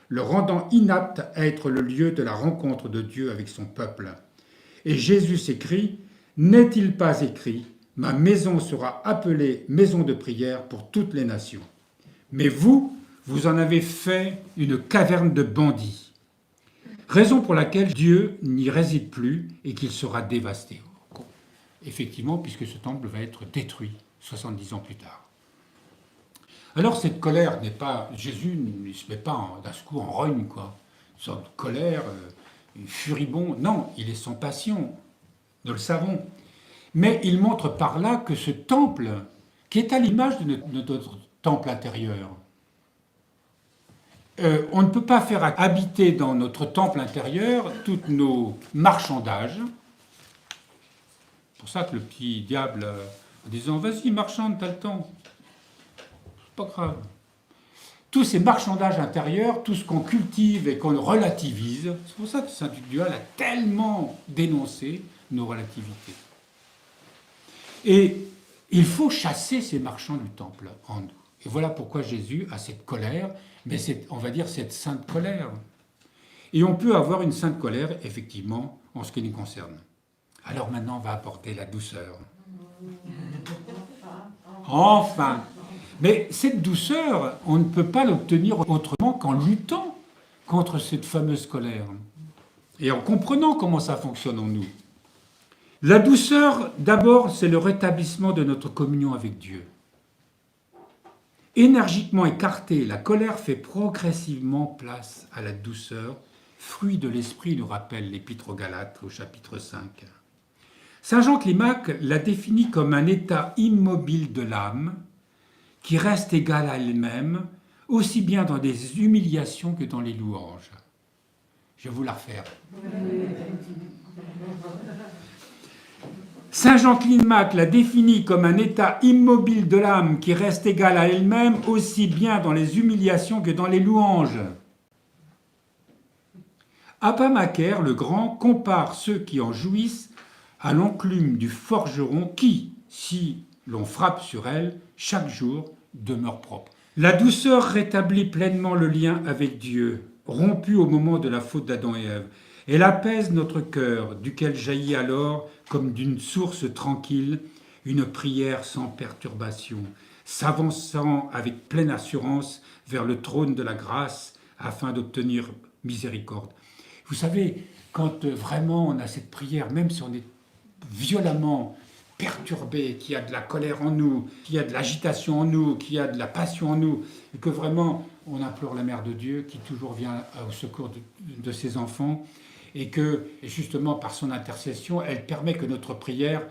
le rendant inapte à être le lieu de la rencontre de Dieu avec son peuple. Et Jésus s'écrie, « N'est-il pas écrit, ma maison sera appelée maison de prière pour toutes les nations. Mais vous, vous en avez fait une caverne de bandits. » Raison pour laquelle Dieu n'y réside plus et qu'il sera dévasté. Effectivement, puisque ce temple va être détruit 70 ans plus tard. Alors cette colère n'est pas... Jésus ne se met pas d'un coup en rogne, quoi. Une sorte de colère, furibond. Non, il est sans passion, nous le savons. Mais il montre par là que ce temple, qui est à l'image de notre temple intérieur, on ne peut pas faire habiter dans notre temple intérieur tous nos marchandages. C'est pour ça que le petit diable, en disant « Vas-y, marchande, t'as le temps ». C'est pas grave. Tous ces marchandages intérieurs, tout ce qu'on cultive et qu'on relativise, c'est pour ça que saint Tugdual a tellement dénoncé nos relativités. Et il faut chasser ces marchands du temple en nous. Et voilà pourquoi Jésus a cette colère, mais on va dire cette sainte colère. Et on peut avoir une sainte colère, effectivement, en ce qui nous concerne. Alors maintenant, on va apporter la douceur. Enfin! Mais cette douceur, on ne peut pas l'obtenir autrement qu'en luttant contre cette fameuse colère. Et en comprenant comment ça fonctionne en nous. La douceur, d'abord, c'est le rétablissement de notre communion avec Dieu. Énergiquement écartée, la colère fait progressivement place à la douceur, fruit de l'esprit, nous rappelle l'Épître aux Galates au chapitre 5. Saint Jean Climac la définit comme un état immobile de l'âme qui reste égale à elle-même, aussi bien dans des humiliations que dans les louanges. Je vais vous la refaire. Saint Jean Climac la définit comme un état immobile de l'âme qui reste égal à elle-même, aussi bien dans les humiliations que dans les louanges. Abba Macaire, le grand, compare ceux qui en jouissent à l'enclume du forgeron qui, si l'on frappe sur elle, chaque jour demeure propre. La douceur rétablit pleinement le lien avec Dieu, rompu au moment de la faute d'Adam et Ève. Elle apaise notre cœur, duquel jaillit alors, comme d'une source tranquille, une prière sans perturbation, s'avançant avec pleine assurance vers le trône de la grâce afin d'obtenir miséricorde. Vous savez, quand vraiment on a cette prière, même si on est violemment perturbé, qu'il y a de la colère en nous, qu'il y a de l'agitation en nous, qu'il y a de la passion en nous, et que vraiment on implore la Mère de Dieu qui toujours vient au secours de ses enfants, et que justement par son intercession, elle permet que notre prière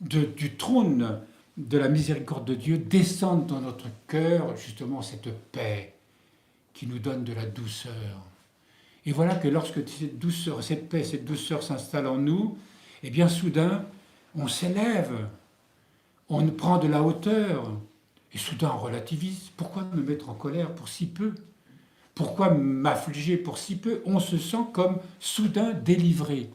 du trône de la miséricorde de Dieu descende dans notre cœur, justement cette paix qui nous donne de la douceur. Et voilà que lorsque cette douceur, cette paix, cette douceur s'installe en nous, et bien soudain, on s'élève, on prend de la hauteur, et soudain on relativise. Pourquoi me mettre en colère pour si peu ? Pourquoi m'affliger pour si peu ? On se sent comme soudain délivré.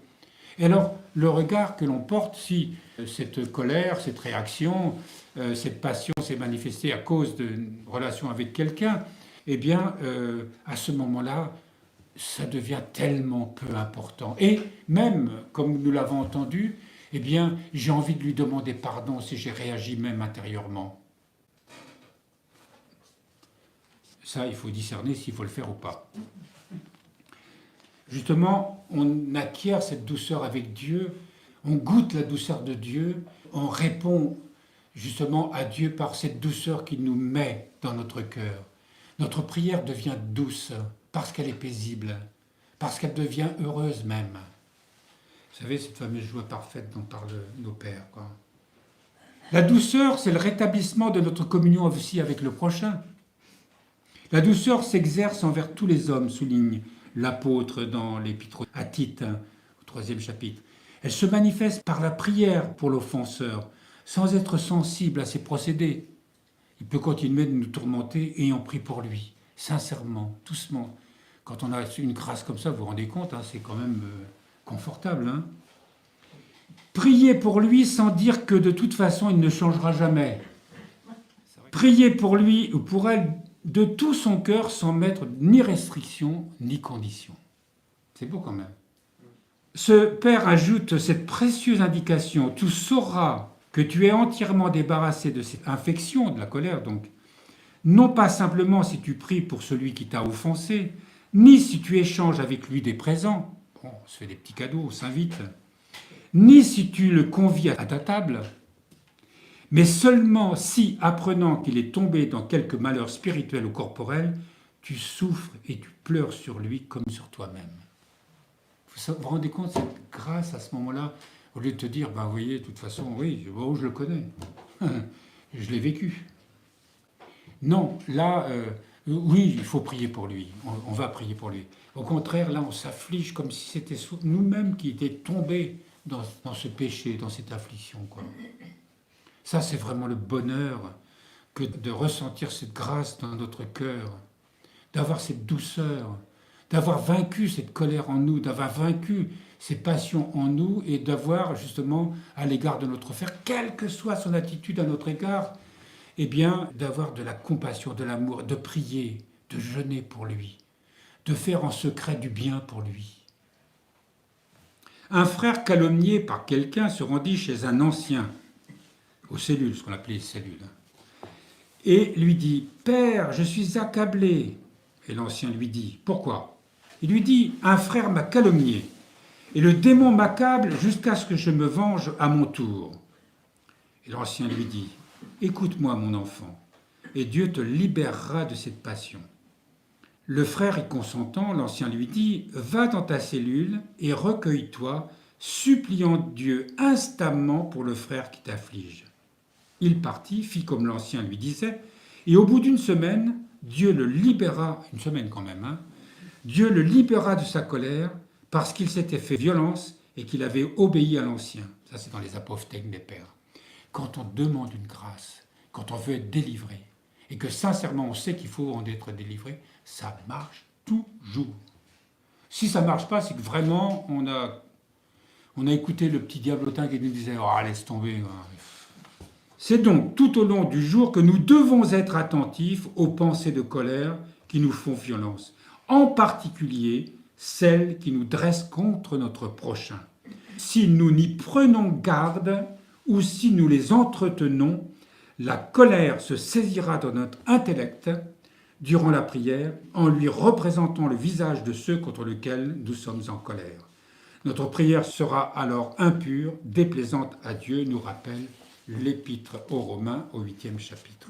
Et alors, le regard que l'on porte, si cette colère, cette réaction, cette passion s'est manifestée à cause d'une relation avec quelqu'un, eh bien, à ce moment-là, ça devient tellement peu important. Et même, comme nous l'avons entendu, eh bien, j'ai envie de lui demander pardon si j'ai réagi même intérieurement. Ça, il faut discerner s'il faut le faire ou pas. Justement, on acquiert cette douceur avec Dieu, on goûte la douceur de Dieu, on répond justement à Dieu par cette douceur qu'il nous met dans notre cœur. Notre prière devient douce parce qu'elle est paisible, parce qu'elle devient heureuse même. Vous savez, cette fameuse joie parfaite dont parlent nos pères, quoi. La douceur, c'est le rétablissement de notre communion aussi avec le prochain. La douceur s'exerce envers tous les hommes, souligne l'apôtre dans l'épître à Tite, au 3e chapitre. Elle se manifeste par la prière pour l'offenseur, sans être sensible à ses procédés. Il peut continuer de nous tourmenter et on prie pour lui, sincèrement, doucement. Quand on a une grâce comme ça, vous vous rendez compte, c'est quand même confortable. Priez pour lui sans dire que de toute façon il ne changera jamais. Priez pour lui ou pour elle de tout son cœur sans mettre ni restriction ni condition. C'est beau quand même. Ce père ajoute cette précieuse indication: tu sauras que tu es entièrement débarrassé de cette infection, de la colère donc, non pas simplement si tu pries pour celui qui t'a offensé, ni si tu échanges avec lui des présents, bon, on se fait des petits cadeaux, on s'invite, ni si tu le convies à ta table, mais seulement si, apprenant qu'il est tombé dans quelque malheur spirituel ou corporel, tu souffres et tu pleures sur lui comme sur toi-même. Vous vous rendez compte, cette grâce à ce moment-là, au lieu de te dire, vous voyez, de toute façon, oui, je le connais, je l'ai vécu. Non, là, oui, il faut prier pour lui, on va prier pour lui. Au contraire, là, on s'afflige comme si c'était nous-mêmes qui étions tombés dans ce péché, dans cette affliction, quoi. Ça, c'est vraiment le bonheur que de ressentir cette grâce dans notre cœur, d'avoir cette douceur, d'avoir vaincu cette colère en nous, d'avoir vaincu ces passions en nous et d'avoir justement à l'égard de notre frère, quelle que soit son attitude à notre égard, eh bien, d'avoir de la compassion, de l'amour, de prier, de jeûner pour lui, de faire en secret du bien pour lui. Un frère calomnié par quelqu'un se rendit chez un ancien, aux cellules, ce qu'on appelait les cellules, et lui dit « Père, je suis accablé ». Et l'ancien lui dit « Pourquoi ?» Il lui dit « Un frère m'a calomnié, et le démon m'accable jusqu'à ce que je me venge à mon tour. » Et l'ancien lui dit « Écoute-moi, mon enfant, et Dieu te libérera de cette passion. » Le frère y consentant, l'ancien lui dit « Va dans ta cellule et recueille-toi, suppliant Dieu instamment pour le frère qui t'afflige. » Il partit, fit comme l'ancien lui disait, et au bout d'une semaine, Dieu le libéra, une semaine quand même, Dieu le libéra de sa colère parce qu'il s'était fait violence et qu'il avait obéi à l'ancien. Ça, c'est dans les apophthegmes des pères. Quand on demande une grâce, quand on veut être délivré, et que sincèrement on sait qu'il faut en être délivré, ça marche toujours. Si ça ne marche pas, c'est que vraiment on a écouté le petit diablotin qui nous disait « Oh, laisse tomber ». C'est donc tout au long du jour que nous devons être attentifs aux pensées de colère qui nous font violence, en particulier celles qui nous dressent contre notre prochain. Si nous n'y prenons garde ou si nous les entretenons, la colère se saisira dans notre intellect durant la prière en lui représentant le visage de ceux contre lesquels nous sommes en colère. Notre prière sera alors impure, déplaisante à Dieu, nous rappelle l'épître aux Romains au 8e chapitre.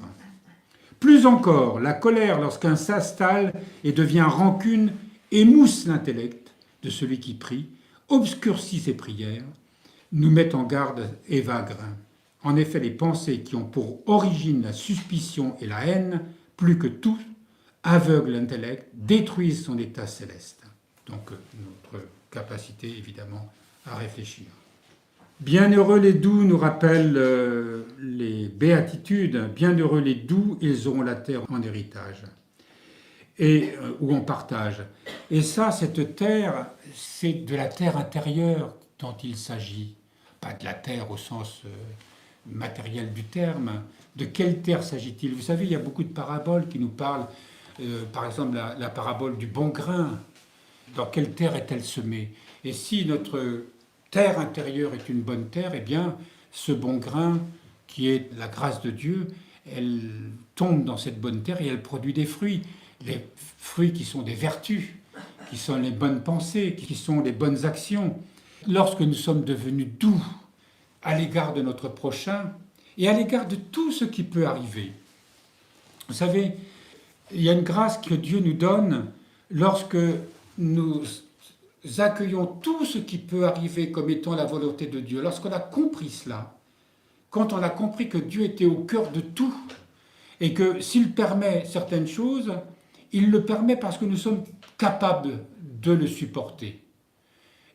Plus encore, la colère, lorsqu'elle s'installe et devient rancune, émousse l'intellect de celui qui prie, obscurcit ses prières, nous met en garde et vagrin. En effet, les pensées qui ont pour origine la suspicion et la haine, plus que tout, aveuglent l'intellect, détruisent son état céleste. Donc notre capacité, évidemment, à réfléchir. Bienheureux les doux, nous rappellent les béatitudes. Bienheureux les doux, ils auront la terre en héritage. Ou en partage. Et ça, cette terre, c'est de la terre intérieure dont il s'agit. Pas de la terre au sens matériel du terme. De quelle terre s'agit-il? Vous savez, il y a beaucoup de paraboles qui nous parlent par exemple la parabole du bon grain. Dans quelle terre est-elle semée? Et si notre terre intérieure est une bonne terre, eh bien, ce bon grain, qui est la grâce de Dieu, elle tombe dans cette bonne terre et elle produit des fruits. Les fruits qui sont des vertus, qui sont les bonnes pensées, qui sont les bonnes actions. Lorsque nous sommes devenus doux à l'égard de notre prochain et à l'égard de tout ce qui peut arriver. Vous savez, il y a une grâce que Dieu nous donne lorsque nous accueillons tout ce qui peut arriver comme étant la volonté de Dieu. Lorsqu'on a compris cela, quand on a compris que Dieu était au cœur de tout, et que s'il permet certaines choses, il le permet parce que nous sommes capables de le supporter.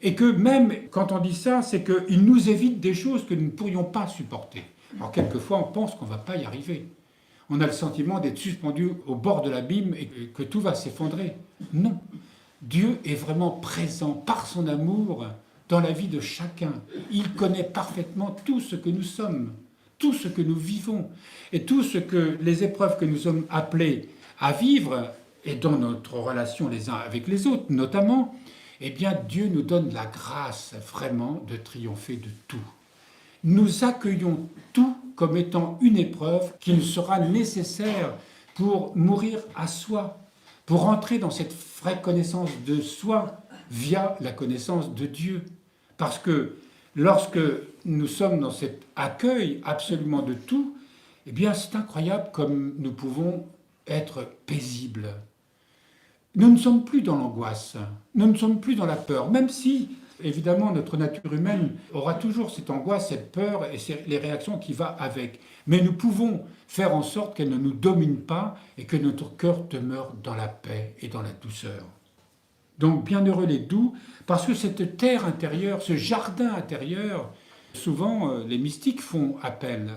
Et que même quand on dit ça, c'est qu'il nous évite des choses que nous ne pourrions pas supporter. Alors quelquefois, on pense qu'on ne va pas y arriver. On a le sentiment d'être suspendu au bord de l'abîme et que tout va s'effondrer. Non. Dieu est vraiment présent par son amour dans la vie de chacun. Il connaît parfaitement tout ce que nous sommes, tout ce que nous vivons et tout ce que les épreuves que nous sommes appelés à vivre et dans notre relation les uns avec les autres notamment, eh bien Dieu nous donne la grâce vraiment de triompher de tout. Nous accueillons tout comme étant une épreuve qu'il sera nécessaire pour mourir à soi, pour entrer dans cette vraie connaissance de soi via la connaissance de Dieu. Parce que lorsque nous sommes dans cet accueil absolument de tout, eh bien c'est incroyable comme nous pouvons être paisibles. Nous ne sommes plus dans l'angoisse, nous ne sommes plus dans la peur, même si, évidemment, notre nature humaine aura toujours cette angoisse, cette peur et les réactions qui vont avec. Mais nous pouvons faire en sorte qu'elle ne nous domine pas et que notre cœur demeure dans la paix et dans la douceur. Donc, bienheureux les doux, parce que cette terre intérieure, ce jardin intérieur, souvent les mystiques font appel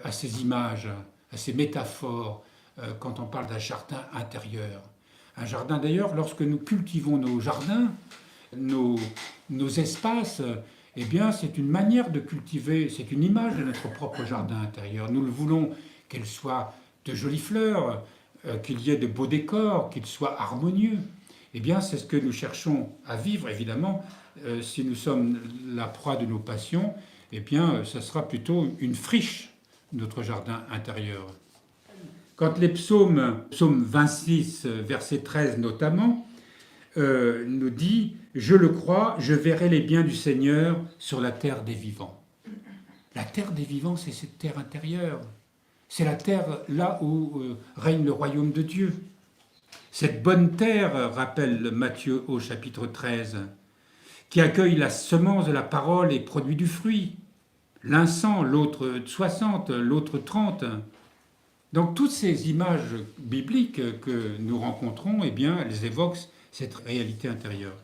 à ces images, à ces métaphores, quand on parle d'un jardin intérieur. Un jardin d'ailleurs, lorsque nous cultivons nos jardins, nos espaces, eh bien c'est une manière de cultiver, c'est une image de notre propre jardin intérieur. Nous le voulons qu'elle soit de jolies fleurs, qu'il y ait de beaux décors, qu'il soit harmonieux. Eh bien c'est ce que nous cherchons à vivre, évidemment. Si nous sommes la proie de nos passions, eh bien ça sera plutôt une friche, notre jardin intérieur. Quand les psaume 26, verset 13 notamment, nous dit « Je le crois, je verrai les biens du Seigneur sur la terre des vivants ». La terre des vivants, c'est cette terre intérieure. C'est la terre là où règne le royaume de Dieu. Cette bonne terre, rappelle Matthieu au chapitre 13, qui accueille la semence de la parole et produit du fruit. L'un 100, l'autre 60, l'autre 30. Donc toutes ces images bibliques que nous rencontrons, eh bien, elles évoquent cette réalité intérieure.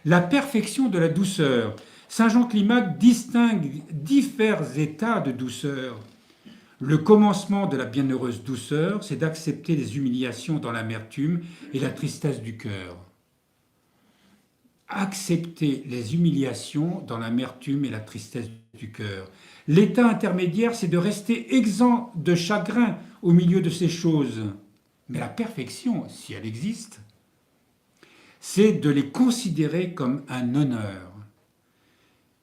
La perfection de la douceur. Saint Jean Climac distingue divers états de douceur. Le commencement de la bienheureuse douceur, c'est d'accepter les humiliations dans l'amertume et la tristesse du cœur. Accepter les humiliations dans l'amertume et la tristesse du cœur. L'état intermédiaire, c'est de rester exempt de chagrin au milieu de ces choses. Mais la perfection, si elle existe, c'est de les considérer comme un honneur.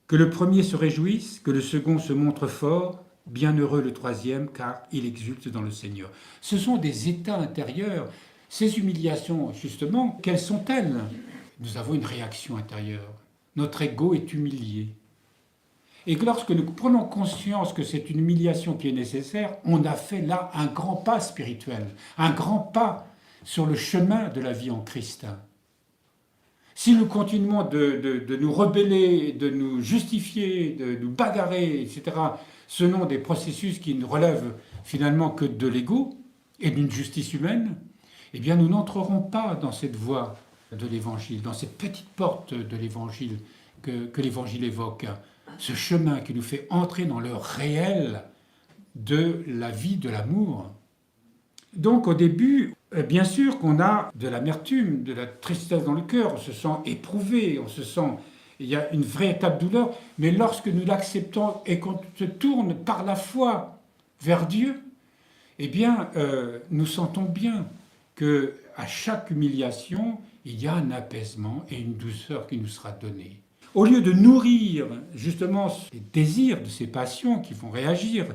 Que le premier se réjouisse, que le second se montre fort, bienheureux le troisième, car il exulte dans le Seigneur. Ce sont des états intérieurs. Ces humiliations, justement, quelles sont-elles? Nous avons une réaction intérieure. Notre ego est humilié. Et que lorsque nous prenons conscience que c'est une humiliation qui est nécessaire, on a fait là un grand pas spirituel, un grand pas sur le chemin de la vie en Christ. Si nous continuons de nous rebeller, de nous justifier, de nous bagarrer, etc., selon des processus qui ne relèvent finalement que de l'ego et d'une justice humaine, eh bien nous n'entrerons pas dans cette voie de l'Évangile, dans cette petite porte de l'Évangile que l'Évangile évoque. Ce chemin qui nous fait entrer dans le réel de la vie de l'amour. Donc au début, bien sûr qu'on a de l'amertume, de la tristesse dans le cœur, on se sent éprouvé, il y a une véritable douleur, mais lorsque nous l'acceptons et qu'on se tourne par la foi vers Dieu, eh bien nous sentons bien que à chaque humiliation, il y a un apaisement et une douceur qui nous sera donnée. Au lieu de nourrir justement ces désirs, de ces passions qui vont réagir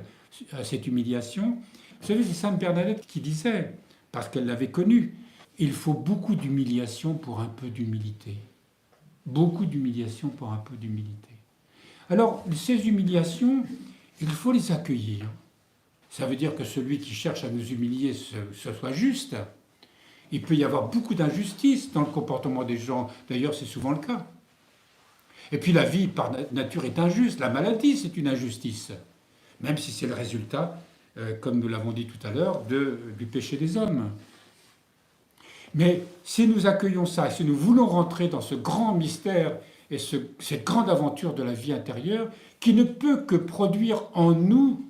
à cette humiliation, vous savez, c'est Sainte Bernadette qui disait, parce qu'elle l'avait connue, il faut beaucoup d'humiliation pour un peu d'humilité. Beaucoup d'humiliation pour un peu d'humilité. Alors, ces humiliations, il faut les accueillir. Ça veut dire que celui qui cherche à nous humilier, ce soit juste. Il peut y avoir beaucoup d'injustice dans le comportement des gens. D'ailleurs, c'est souvent le cas. Et puis la vie, par nature, est injuste. La maladie, c'est une injustice. Même si c'est le résultat, comme nous l'avons dit tout à l'heure, du péché des hommes. Mais si nous accueillons ça, si nous voulons rentrer dans ce grand mystère et cette grande aventure de la vie intérieure, qui ne peut que produire en nous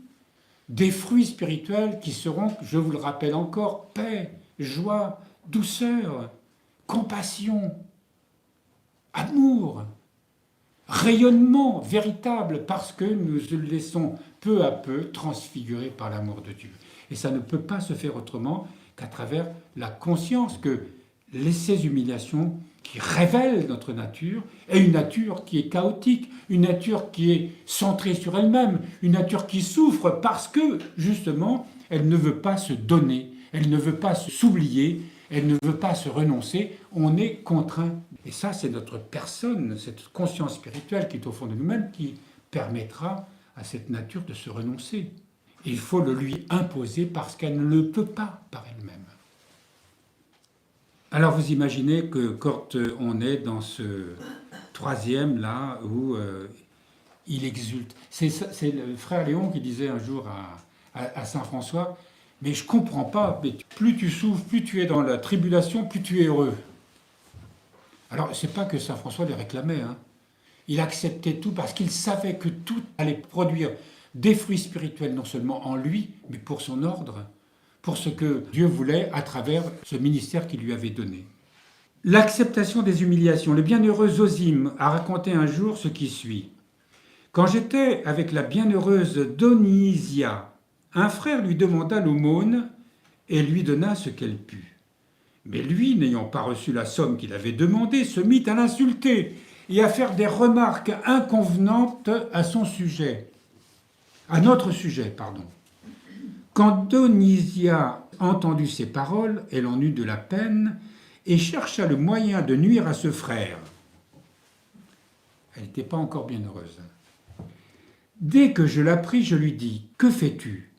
des fruits spirituels qui seront, je vous le rappelle encore, paix, joie, douceur, compassion, amour, rayonnement véritable, parce que nous le laissons peu à peu transfigurer par l'amour de Dieu. Et ça ne peut pas se faire autrement qu'à travers la conscience que ces humiliations qui révèlent notre nature est une nature qui est chaotique, une nature qui est centrée sur elle-même, une nature qui souffre parce que, justement, elle ne veut pas se donner, elle ne veut pas s'oublier, elle ne veut pas se renoncer, on est contraint. Et ça, c'est notre personne, cette conscience spirituelle qui est au fond de nous-mêmes qui permettra à cette nature de se renoncer. Il faut le lui imposer parce qu'elle ne le peut pas par elle-même. Alors vous imaginez que quand on est dans ce troisième là où il exulte, c'est le frère Léon qui disait un jour à Saint François, mais je comprends pas, mais plus tu souffres, plus tu es dans la tribulation, plus tu es heureux. Alors c'est pas que Saint François les réclamait, hein. Il acceptait tout parce qu'il savait que tout allait produire des fruits spirituels non seulement en lui, mais pour son ordre, pour ce que Dieu voulait à travers ce ministère qu'il lui avait donné. L'acceptation des humiliations. Le bienheureux Zosime a raconté un jour ce qui suit. Quand j'étais avec la bienheureuse Donysia, un frère lui demanda l'aumône et lui donna ce qu'elle put. Mais lui, n'ayant pas reçu la somme qu'il avait demandée, se mit à l'insulter et à faire des remarques inconvenantes à son sujet. À notre sujet, pardon. Quand Donysia entendit ces paroles, elle en eut de la peine et chercha le moyen de nuire à ce frère. Elle n'était pas encore bien heureuse. Dès que je l'appris, je lui dis « Que fais-tu ?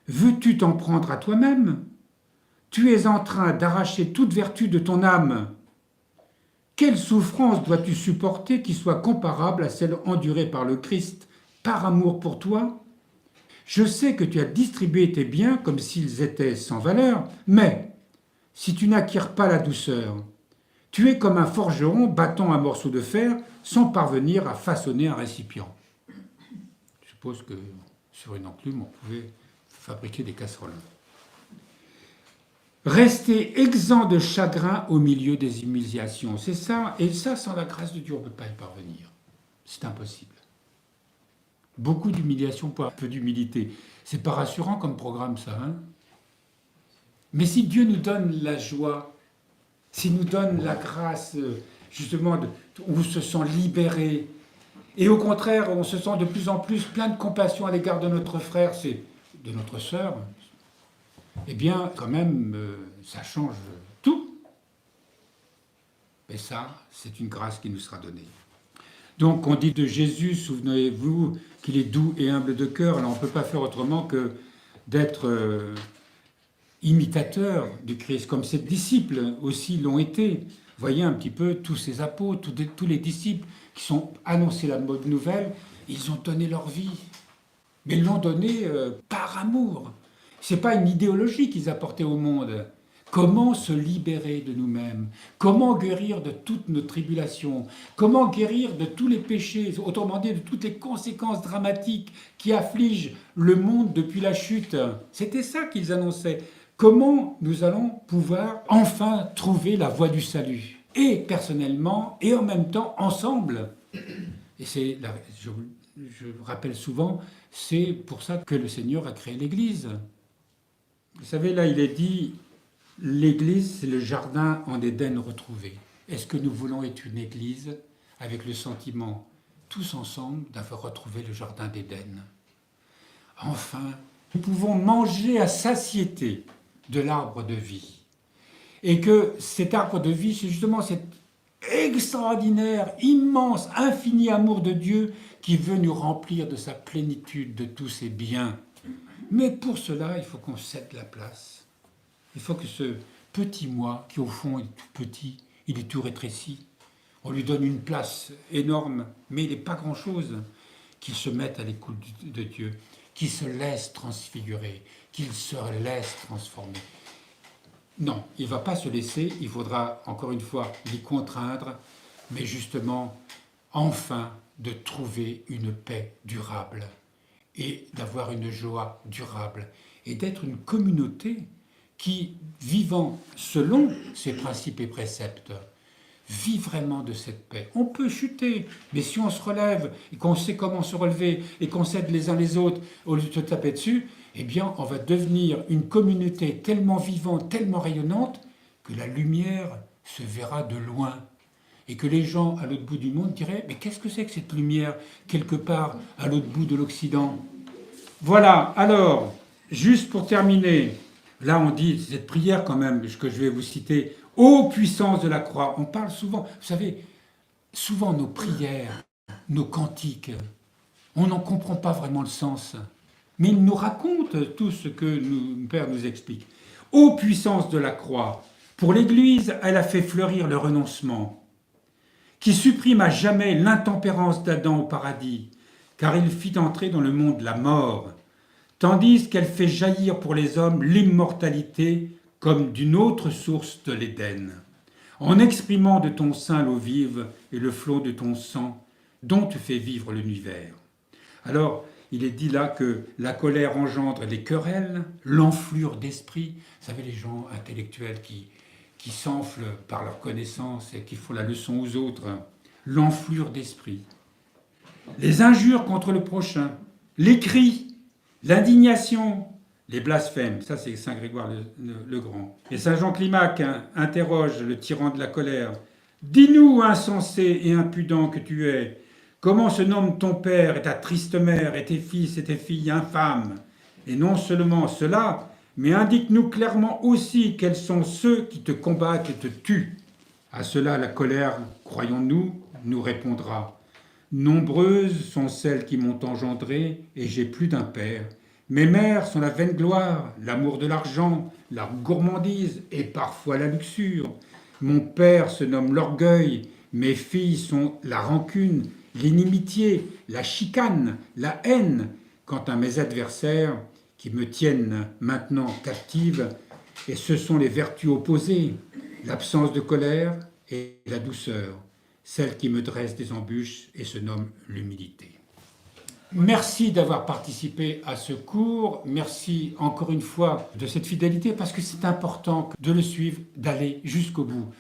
Veux-tu t'en prendre à toi-même ? Tu es en train d'arracher toute vertu de ton âme. Quelle souffrance dois-tu supporter qui soit comparable à celle endurée par le Christ par amour pour toi ? Je sais que tu as distribué tes biens comme s'ils étaient sans valeur, mais si tu n'acquiers pas la douceur, tu es comme un forgeron battant un morceau de fer sans parvenir à façonner un récipient. Je suppose que sur une enclume, on pouvait fabriquer des casseroles. Rester exempt de chagrin au milieu des humiliations, c'est ça, et ça, sans la grâce de Dieu, on ne peut pas y parvenir. C'est impossible. Beaucoup d'humiliation pour un peu d'humilité. C'est pas rassurant comme programme, ça, hein ? Mais si Dieu nous donne la joie, s'il nous donne la grâce, justement, où on se sent libéré, et au contraire, on se sent de plus en plus plein de compassion à l'égard de notre frère, c'est de notre sœur, eh bien, quand même, ça change tout. Et ça, c'est une grâce qui nous sera donnée. Donc, on dit de Jésus, souvenez-vous, qu'il est doux et humble de cœur. Alors, on ne peut pas faire autrement que d'être imitateur du Christ, comme ses disciples aussi l'ont été. Voyez un petit peu tous ces apôtres, tous les disciples qui sont annoncés la bonne nouvelle, ils ont donné leur vie. Mais ils l'ont donné par amour. Ce n'est pas une idéologie qu'ils apportaient au monde. Comment se libérer de nous-mêmes? Comment guérir de toutes nos tribulations? Comment guérir de tous les péchés, autrement dit de toutes les conséquences dramatiques qui affligent le monde depuis la chute? C'était ça qu'ils annonçaient. Comment nous allons pouvoir enfin trouver la voie du salut? Et personnellement, et en même temps ensemble. Et c'est, je rappelle souvent, c'est pour ça que le Seigneur a créé l'Église. Vous savez, là, il est dit l'Église, c'est le jardin en Éden retrouvé. Est-ce que nous voulons être une Église avec le sentiment, tous ensemble, d'avoir retrouvé le jardin d'Éden? Enfin, nous pouvons manger à satiété de l'arbre de vie. Et que cet arbre de vie, c'est justement cet extraordinaire, immense, infini amour de Dieu qui veut nous remplir de sa plénitude, de tous ses biens. Mais pour cela, il faut qu'on cède la place. Il faut que ce petit moi, qui au fond est tout petit, il est tout rétréci, on lui donne une place énorme, mais il n'est pas grand-chose, qu'il se mette à l'écoute de Dieu, qu'il se laisse transfigurer, qu'il se laisse transformer. Non, il ne va pas se laisser, il faudra encore une fois l'y contraindre, mais justement, enfin, de trouver une paix durable et d'avoir une joie durable et d'être une communauté qui, vivant selon ses principes et préceptes, vit vraiment de cette paix. On peut chuter, mais si on se relève et qu'on sait comment se relever et qu'on s'aide les uns les autres au lieu de se taper dessus, eh bien, on va devenir une communauté tellement vivante, tellement rayonnante, que la lumière se verra de loin. Et que les gens à l'autre bout du monde diraient « Mais qu'est-ce que c'est que cette lumière, quelque part à l'autre bout de l'Occident ?» Voilà, alors, juste pour terminer, là on dit, cette prière quand même, que je vais vous citer, « Ô puissance de la croix !» On parle souvent, vous savez, souvent nos prières, nos cantiques, on n'en comprend pas vraiment le sens. Mais il nous raconte tout ce que le Père nous explique. Ô puissance de la croix, pour l'Église, elle a fait fleurir le renoncement, qui supprime à jamais l'intempérance d'Adam au paradis, car il fit entrer dans le monde la mort, tandis qu'elle fait jaillir pour les hommes l'immortalité comme d'une autre source de l'Éden, en exprimant de ton sein l'eau vive et le flot de ton sang, dont tu fais vivre l'univers. Alors, il est dit là que la colère engendre les querelles, l'enflure d'esprit. Vous savez, les gens intellectuels qui s'enflent par leur connaissance et qui font la leçon aux autres. L'enflure d'esprit. Les injures contre le prochain, les cris, l'indignation, les blasphèmes. Ça, c'est Saint Grégoire le Grand. Et Saint Jean Climac interroge le tyran de la colère. « Dis-nous, insensé et impudent que tu es, comment se nomme ton père et ta triste mère et tes fils et tes filles infâmes? Et non seulement cela, mais indique-nous clairement aussi quels sont ceux qui te combattent et te tuent. » À cela, la colère, croyons-nous, nous répondra. « Nombreuses sont celles qui m'ont engendré, et j'ai plus d'un père. Mes mères sont la vaine gloire, l'amour de l'argent, la gourmandise et parfois la luxure. Mon père se nomme l'orgueil, mes filles sont la rancune, l'inimitié, la chicane, la haine. Quant à mes adversaires, qui me tiennent maintenant captive, et ce sont les vertus opposées, l'absence de colère et la douceur, celle qui me dresse des embûches et se nomme l'humilité. Merci d'avoir participé à ce cours, merci encore une fois de cette fidélité, parce que c'est important de le suivre, d'aller jusqu'au bout.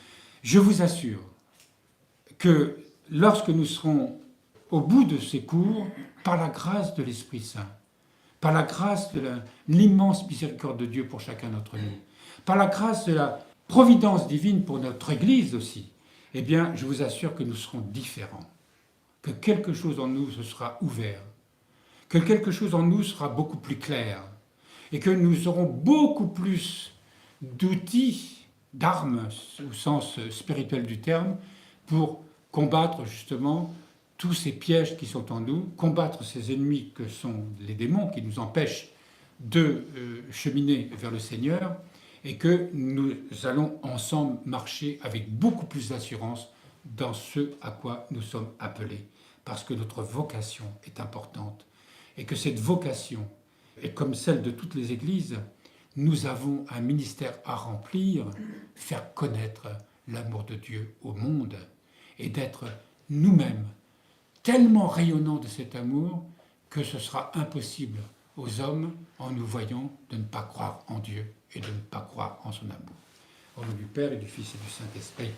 Je vous assure que lorsque nous serons au bout de ces cours, par la grâce de l'Esprit Saint, par la grâce de l'immense miséricorde de Dieu pour chacun d'entre nous, par la grâce de la providence divine pour notre Église aussi, eh bien, je vous assure que nous serons différents, que quelque chose en nous se sera ouvert, que quelque chose en nous sera beaucoup plus clair, et que nous aurons beaucoup plus d'outils, d'armes, au sens spirituel du terme, pour combattre justement tous ces pièges qui sont en nous, combattre ces ennemis que sont les démons qui nous empêchent de cheminer vers le Seigneur, et que nous allons ensemble marcher avec beaucoup plus d'assurance dans ce à quoi nous sommes appelés, parce que notre vocation est importante, et que cette vocation est comme celle de toutes les églises. Nous avons un ministère à remplir, faire connaître l'amour de Dieu au monde, et d'être nous-mêmes tellement rayonnants de cet amour que ce sera impossible aux hommes, en nous voyant, de ne pas croire en Dieu et de ne pas croire en son amour. Au nom du Père et du Fils et du Saint-Esprit.